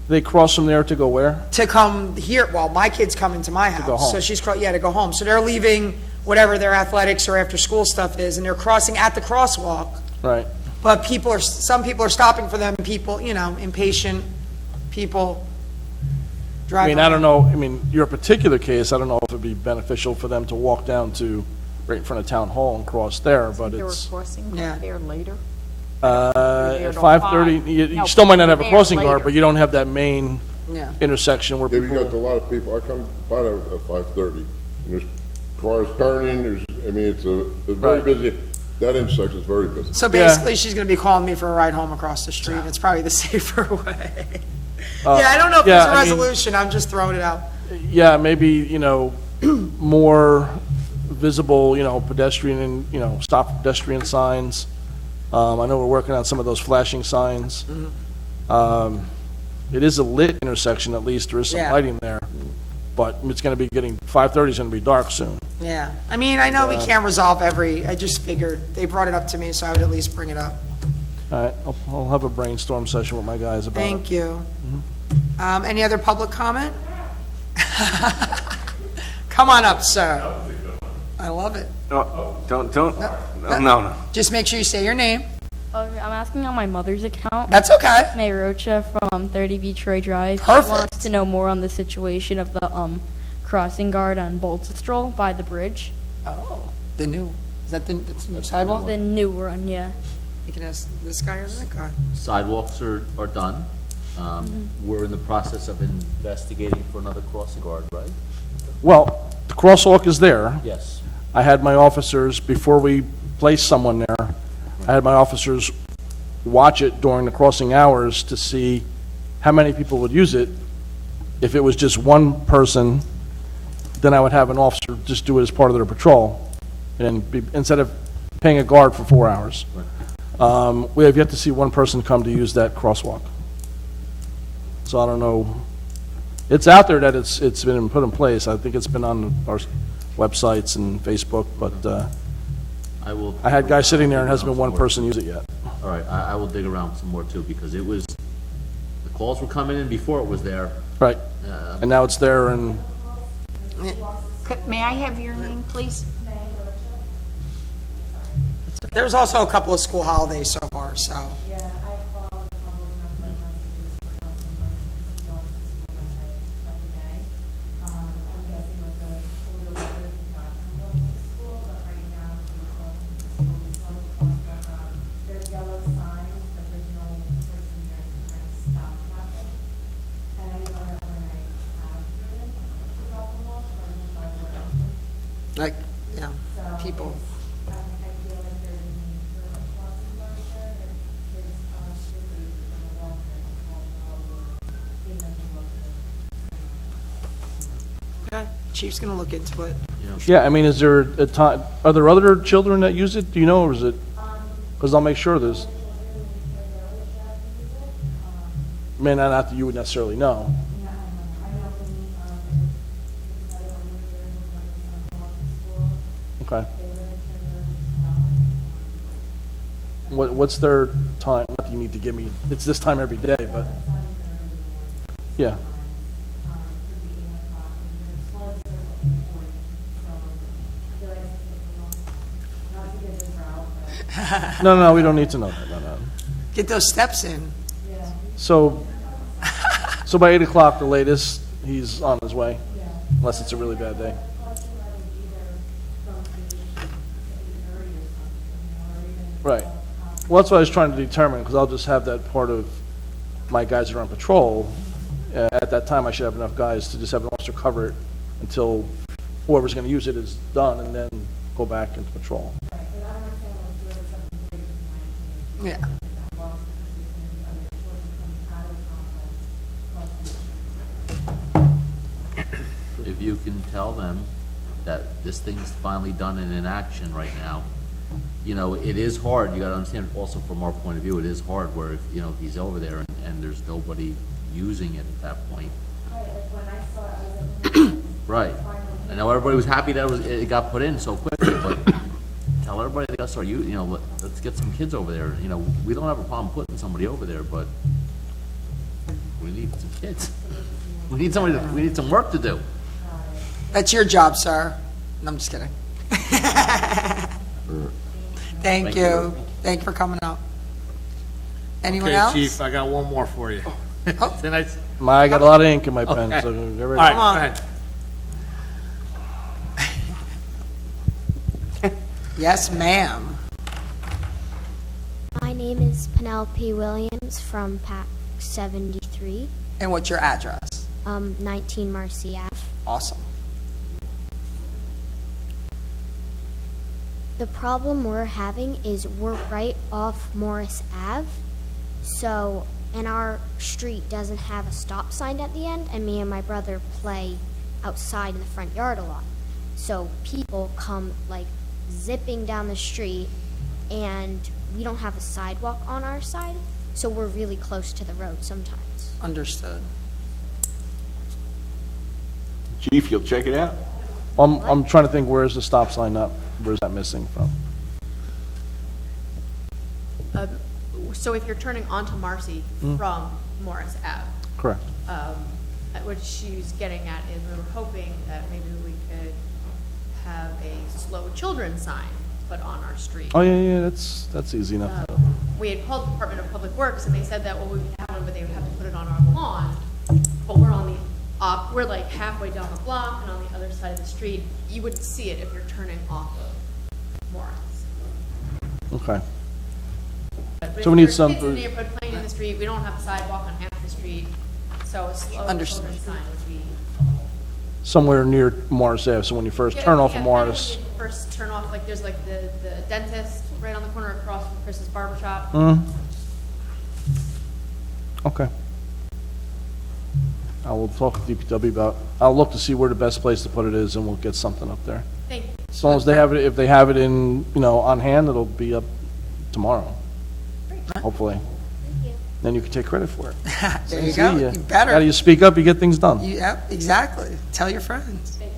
They cross from there to go where? To come here, well, my kid's coming to my house. go home. So she's, to go home. So they're leaving whatever their athletics or after school stuff is and they're crossing at the crosswalk. Right. But some people are stopping for them, people, impatient people I driving. mean, I don't know, your particular case, I don't know if it'd be beneficial for them to walk down to right in front of Town Hall and cross there, but There were it's, crossing Yeah. there later. at till 5:30, you No, still might not have a there crossing guard, later. but you don't have that main Yeah. intersection where Yeah, we got a people, lot of people, I come by there at 5:30, and there's cars turning, it's a very Right. busy, that intersection is very busy. So basically, she's gonna be calling me for a ride home across the street. It's probably the safer way. Yeah, I don't know if yeah, there's a I mean- resolution, I'm just throwing it out. yeah, maybe, more visible, pedestrian and, stop for pedestrian signs. I know we're working on some of those flashing signs. It is a lit intersection, at least, there is some Yeah. lighting there, but it's gonna be 5:30 is gonna be dark soon. Yeah, I mean, I know we can't resolve I just figured, they brought it up to me, so I would at least bring it up. All right, I'll have a brainstorm session with my guys about it. Thank you. Any other public comment? Come on up, sir. I love it. No. Just make sure you say your name. Okay, I'm asking on my mother's account. That's okay. May Rocha from 30 Beach Road Drive. Perfect. She wants to know more on the situation of the crossing guard on Boltstrol by the bridge. Oh, the new, that's the new sidewalk? The new one, yeah. You can ask this guy or that guy. Sidewalks are done. We're in the process of investigating for another crossing guard, right? Well, the crosswalk is there. Yes. I had my officers, before we placed someone there, I had my officers watch it during the crossing hours to see how many people would use it. If it was just one person, then I would have an officer just do it as part of their patrol, instead of paying a guard for 4 hours. We have yet to see one person come to use that crosswalk. So I don't know. It's out there that it's been put in place. I think it's been on our websites and Facebook, but I had guys sitting there and hasn't been one person use it yet. All right, I will dig around some more too, because the calls were coming in before it was there. Right. And now it's there, and May I have your name, please? There's also a couple of school holidays so far, so. Like, yeah, people. Okay, Chief's gonna look into it. yeah, I mean, is there a time, are there other children that use it? Do you know, or is it? Because I'll make sure there's. May not that you would necessarily know. Okay. What's their time? Not that you need to give me, it's this time every day, but, yeah. No, we don't need to know that, no. Get those steps in. So by 8 o'clock, the latest, he's on his way, unless it's a really bad day. Right. Well, that's what I was trying to determine, because I'll just have that part of my guys that are on patrol. At that time, I should have enough guys to just have an officer cover it until whoever's going to use it is done, and then go back into patrol. Yeah. If you can tell them that this thing's finally done and in action right now, it is hard, you gotta understand also from our point of view, it is hard where, if he's over there and there's nobody using it at that point. Right. I know everybody was happy that it got put in so quickly, but tell everybody they gotta start let's get some kids over there. We don't have a problem putting somebody over there, but we need some kids. We need some work to do. That's your job, sir. No, I'm just kidding. Thank you. Thank you for coming out. Anyone Okay, else? Chief, I got one more for you. Oh. Then I I got a lot of ink in my pen, Okay. so get All ready. right, on. go ahead. Yes, ma'am. My name is Penelope Williams from PAC 73. And what's your address? 19 Marcy Ave. Awesome. The problem we're having is we're right off Morris Ave, so, and our street doesn't have a stop sign at the end, and me and my brother play outside in the front yard a lot. So people come like zipping down the street, and we don't have a sidewalk on our side, so we're really close to the road sometimes. Understood. Chief, you'll check it out? I'm trying to think, where's the stop sign up? Where's that missing from? So if you're turning onto Marcy from Morris Ave, Correct. what she's getting at is we were hoping that maybe we could have a slow children sign put on our street. Oh, yeah, that's easy enough. We had called the Department of Public Works, and they said that, well, we would have one, but they would have to put it on our lawn. But we're like halfway down the block and on the other side of the street. You wouldn't see it if you're turning off of Morris. Okay. But So we need if some- kids in the neighborhood playing in the street, we don't have a sidewalk on half the street, so a slow Understood. children's sign would be. Somewhere near Morris Ave, so when you first turn off of Kind Morris. when you first turn off, like there's like the dentist right on the corner across from Chris's barber shop. Okay. I will talk with DPW about, I'll look to see where the best place to put it is, and we'll get something up there. Thank you. As long as they have it, if they have it in, on hand, it'll be up tomorrow. Hopefully. Then you can take credit for it. There you go. You better. How do you speak up, you get things done. Yep, exactly. Tell your friends. Make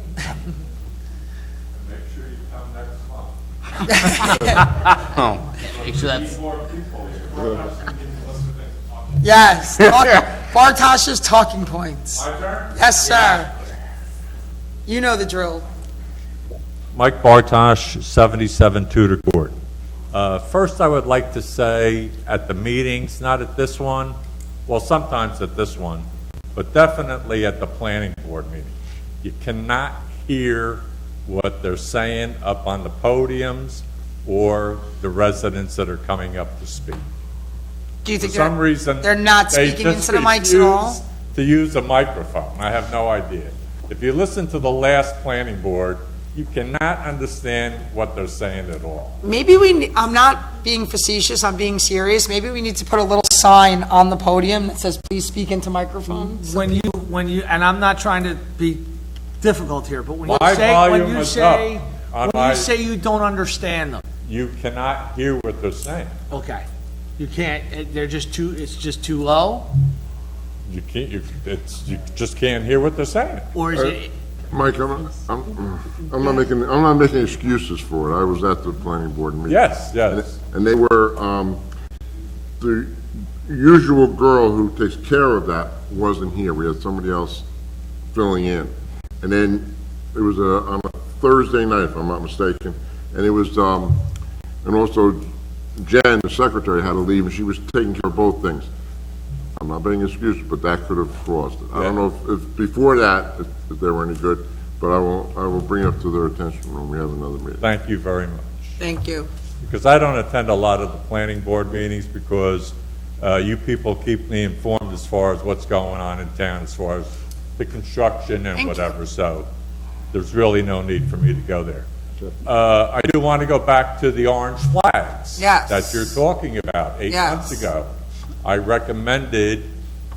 sure you come next month. Make sure that's. Yes. Bartosh's talking points. My turn? Yes, sir. You know the drill. Mike Bartosh, 77 Tudor Court. First, I would like to say at the meetings, not at this one, well, sometimes at this one, but definitely at the planning board meeting, you cannot hear what they're saying up on the podiums or the residents that are coming up to speak. Do you For think some reason, they're not they speaking just into the mics at all? refuse to use a microphone. I have no idea. If you listen to the last planning board, you cannot understand what they're saying at all. Maybe I'm not being facetious, I'm being serious. Maybe we need to put a little sign on the podium that says, please speak into microphones. When you, and I'm not trying to be difficult here, but when My you say, volume is up on my- you say you don't understand them, You cannot hear what they're saying. okay. You can't, it's just too low? You can't, you just can't hear what they're saying. Or is it, Mike, I'm not making excuses for it. I was at the planning board meeting. Yes. And they were, the usual girl who takes care of that wasn't here. We had somebody else filling in. And then it was on a Thursday night, if I'm not mistaken, and it was, and also Jen, the secretary, had to leave, and she was taking care of both things. I'm not making excuses, but that could have crossed it. I don't know if before that, if they were any good, but I will bring it up to their attention when we have another meeting. Thank you very much. Thank you. Because I don't attend a lot of the planning board meetings because you people keep me informed as far as what's going on in town, as far as the construction and whatever, so there's really no need for me to go there. I do want to go back to the orange flags that you're talking about 8 months ago. I recommended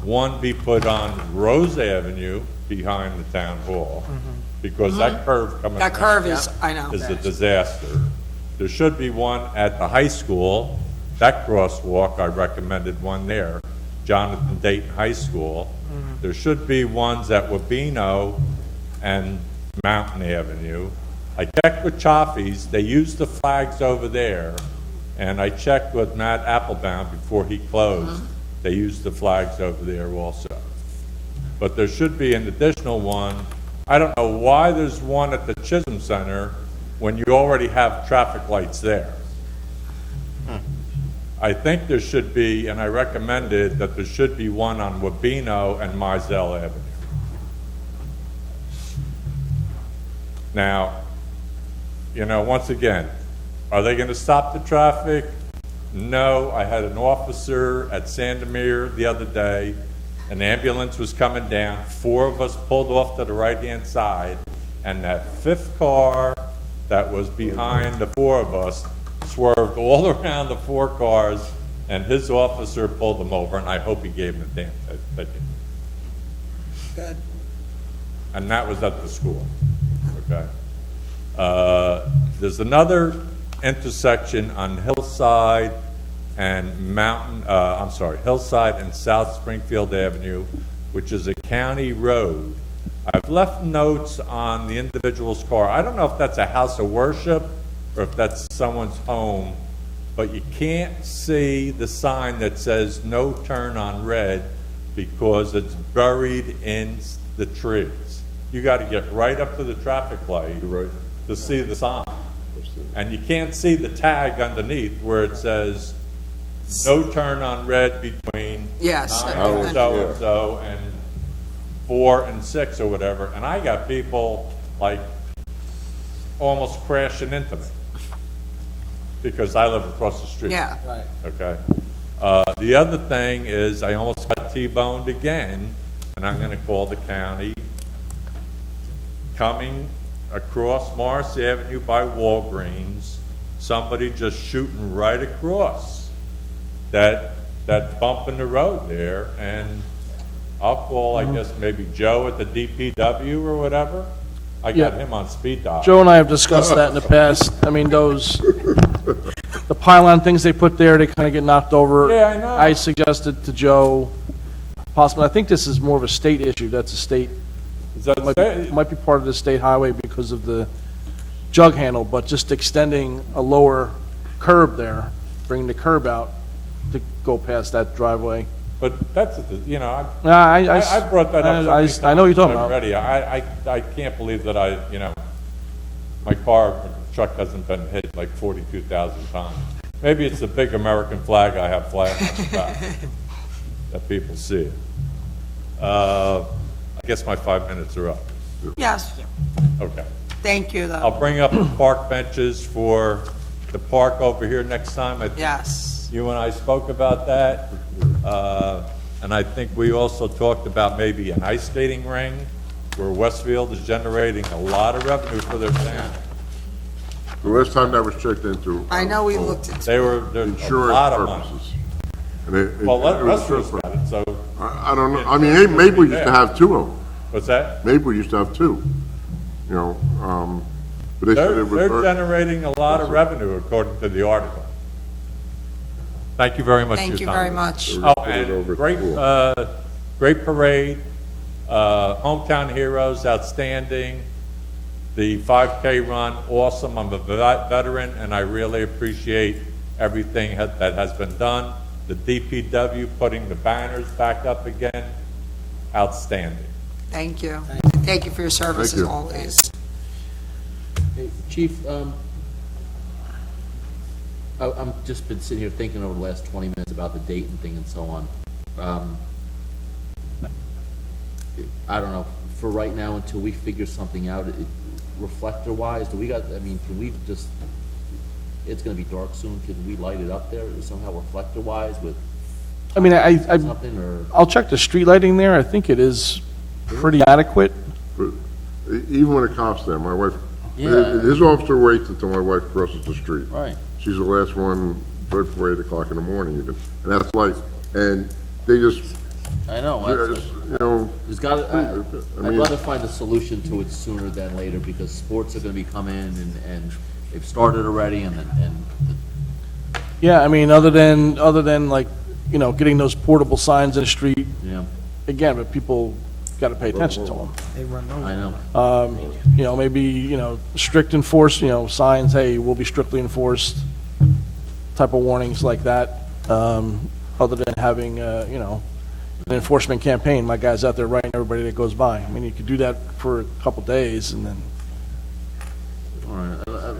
one be put on Rose Avenue behind the town hall because that curve coming That curve down is, I know. is a disaster. There should be one at the high school. That crosswalk, I recommended one there, Jonathan Dayton High School. There should be ones at Wabeno and Mountain Avenue. I checked with Chaffee's, they use the flags over there, and I checked with Matt Applebaum before he closed. They use the flags over there also. But there should be an additional one. I don't know why there's one at the Chisholm Center when you already have traffic lights there. I think there should be, and I recommended that there should be one on Wabeno and Mizell Avenue. Now, once again, are they going to stop the traffic? No. I had an officer at Sandomir the other day An ambulance was coming down, 4 of us pulled off to the right-hand side, and that 5th car that was behind the 4 of us swerved all around the 4 cars, and his officer pulled him over, and I hope he gave him a damn ticket. Good. And that was at the school, okay? There's another intersection on Hillside and Hillside and South Springfield Avenue, which is a county road. I've left notes on the individual's car. I don't know if that's a house of worship or if that's someone's home, but you can't see the sign that says no turn on red because it's buried in the trees. You got to get right up to the traffic light to see the sign. And you can't see the tag underneath where it says no turn on red between Yes. 9 and so and 4 and 6 or whatever. And I got people like almost crashing into me because I live across the street. Yeah. Right. Okay. The other thing is I almost got T-boned again, and I'm going to call the county. Coming across Morris Avenue by Walgreens, somebody just shooting right across that bump in the road there, and I'll call, I guess, maybe Joe at the DPW or whatever. I got him on speed dial. Joe and I have discussed that in the past. I mean, the pylon things they put there, they kind of get knocked over. Yeah, I know. I suggested to Joe, possibly, I think this is more of a state issue. That's a state, Is that might be part of the state highway because of the jug handle, but just extending a lower curb there, bringing the curb out to go past that driveway. But that's, you know, I brought that up. I know what you're talking about. Already. I can't believe that my truck hasn't been hit like 42,000 times. Maybe it's the big American flag I have flying on the back that people see. I guess my 5 minutes are up. Yes. Okay. Thank you, though. I'll bring up the park benches for the park over here next time. I think Yes. you and I spoke about that. And I think we also talked about maybe an ice skating ring where Westfield is generating a lot of revenue for their town. The last time that was checked into. I know we looked into They're a Insurance lot of money. purposes. And Well, it was Westfield's got it, so. I don't know, I mean, hey, Maple used to have 2 of them. What's that? Maple used to have 2, you know, but they said They're it was. generating a lot of revenue according to the article. Thank you very much for your time. Thank you very much. Oh, and great parade, hometown heroes, outstanding. The 5K run, awesome. I'm a veteran, and I really appreciate everything that has been done. The DPW putting the banners back up again, outstanding. Thank you. Thank you for your service as always. Hey, Chief, I'm just been sitting here thinking over the last 20 minutes about the Dayton thing and so on. I don't know, for right now, until we figure something out, reflector-wise, can we just, it's gonna be dark soon, can we light it up there somehow reflector-wise with I mean, something, or? I'll check the street lighting there. I think it is pretty adequate. But even when the cops there, my wife, Yeah. his officer waits until my wife crosses the street. Right. She's the last one, right before 8 o'clock in the morning even, and that's like, and they just, I know, you know. there's got, I I'd mean- rather find a solution to it sooner than later, because sports are gonna be coming and they've started already, and Yeah, I mean, other than like, you know, getting those portable signs in the street, yeah, again, but people got to pay attention to them. They run over. I know. You know, maybe, you know, strict enforce, you know, signs, hey, will be strictly enforced, type of warnings like that, other than having, you know, an enforcement campaign. My guy's out there writing everybody that goes by. I mean, you could do that for a couple days and then, All right.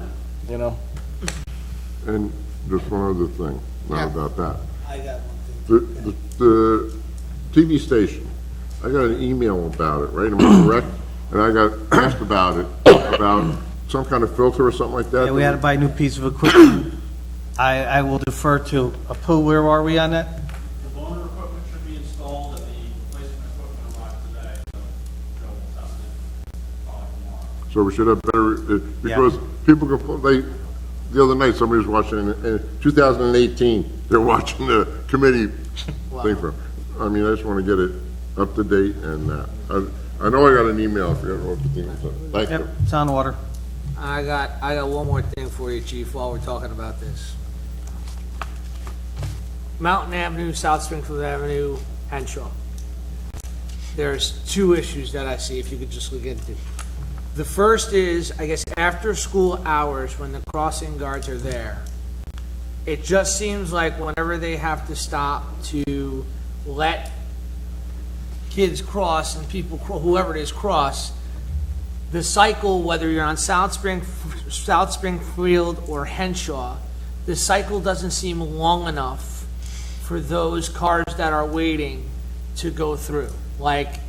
you know. And just one other thing, not about that. I got one thing. The TV station, I got an email about it, right? Am I correct? And I got asked about it, about some kind of filter or something like that. Yeah, we had to buy a new piece of equipment. I will defer to Apu, where are we on that? The loaner equipment should be installed at the place So we should have better, because people can, the other night, somebody was watching, in 2018, they're watching the committee thing for, I mean, I just want to get it up to date and, I know I got an email, I forgot what the thing was. Thank you. Yep, it's on water. I got one more thing for you, Chief, while we're talking about this. Mountain Avenue, South Springfield Avenue, Henshaw. There's two issues that I see, if you could just look into. The first is, I guess, after school hours, when the crossing guards are there, it just seems like whenever they have to stop to let kids cross and people, whoever it is, cross, the cycle, whether you're on South Springfield or Henshaw, the cycle doesn't seem long enough for those cars that are waiting to go through. Like,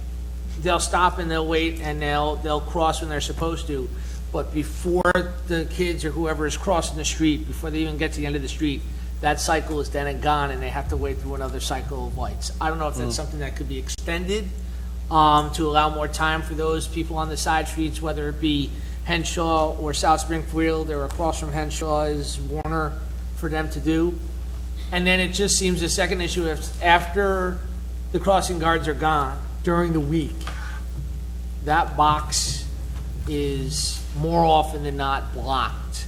they'll stop and they'll wait and they'll cross when they're supposed to, but before the kids or whoever is crossing the street, before they even get to the end of the street, that cycle is then and gone, and they have to wait through another cycle of lights. I don't know if that's something that could be extended to allow more time for those people on the side streets, whether it be Henshaw or South Springfield or across from Henshaw is Warner, for them to do. And then it just seems the second issue is after the crossing guards are gone during the week, that box is more often than not blocked,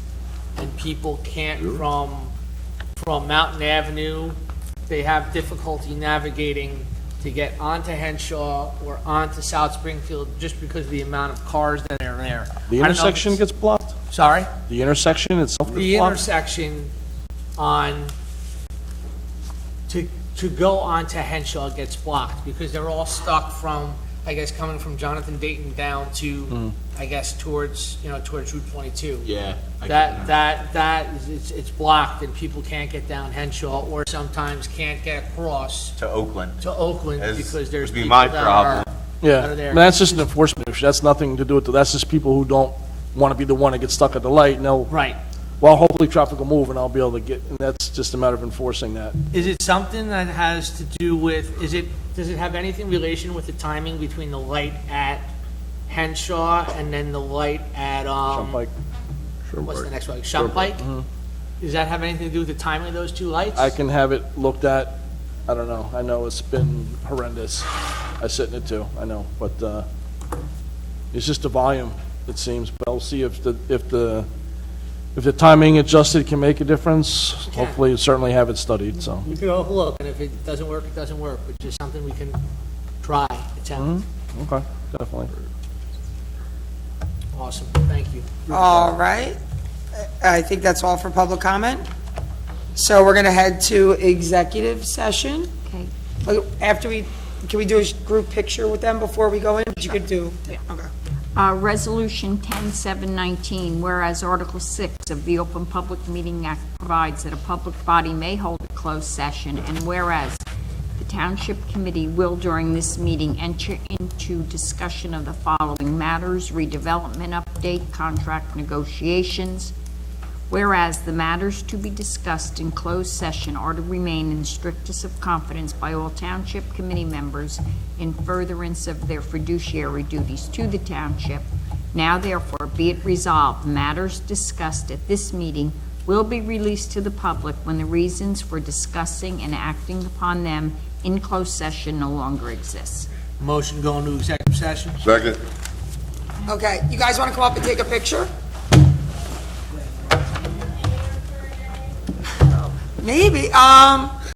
and people can't from Mountain Avenue, they have difficulty navigating to get onto Henshaw or onto South Springfield just because of the amount of cars that are there. The intersection gets blocked? Sorry? The intersection itself gets blocked? The intersection to go onto Henshaw gets blocked because they're all stuck from, I guess, coming from Jonathan Dayton down to, I guess, towards Route 22. Yeah. It's blocked and people can't get down Henshaw or sometimes can't get across To Oakland. because there's would be people my that problem. Yeah, that are there. I mean, that's just an enforcement issue. That's nothing to do with, that's just people who don't want to be the one that gets stuck at the light. And they'll, Right. well, hopefully traffic will move and I'll be able to get, and that's just a matter of enforcing that. Is it something that has to do with, does it have anything relation with the timing between the light at Henshaw and then the light at, Shumpike. what's the next one, Shumpike? Does that have anything to do with the timing of those two lights? I can have it looked at. I don't know. I know it's been horrendous. I sit in it too. I know, but it's just the volume, it seems. But I'll see if the timing adjusted can make a difference. Hopefully, certainly have it studied. So We could all look, and if it doesn't work, it doesn't work, but just something we can try, attempt. okay, definitely. Awesome, thank you. All right. I think that's all for public comment. So we're going to head to executive session. Okay. Can we do a group picture with them before we go in? You could do. Okay. Resolution 10719, whereas Article 6 of the Open Public Meeting Act provides that a public body may hold a closed session, and whereas the Township Committee will during this meeting enter into discussion of the following matters: redevelopment update, contract negotiations. Whereas the matters to be discussed in closed session are to remain in the strictest of confidence by all Township Committee members in furtherance of their fiduciary duties to the Township. Now therefore be it resolved, matters discussed at this meeting will be released to the public when the reasons for discussing and acting upon them in closed session no longer exists. Motion going to executive session? Second. Okay, you guys want to come up and take a picture? Maybe.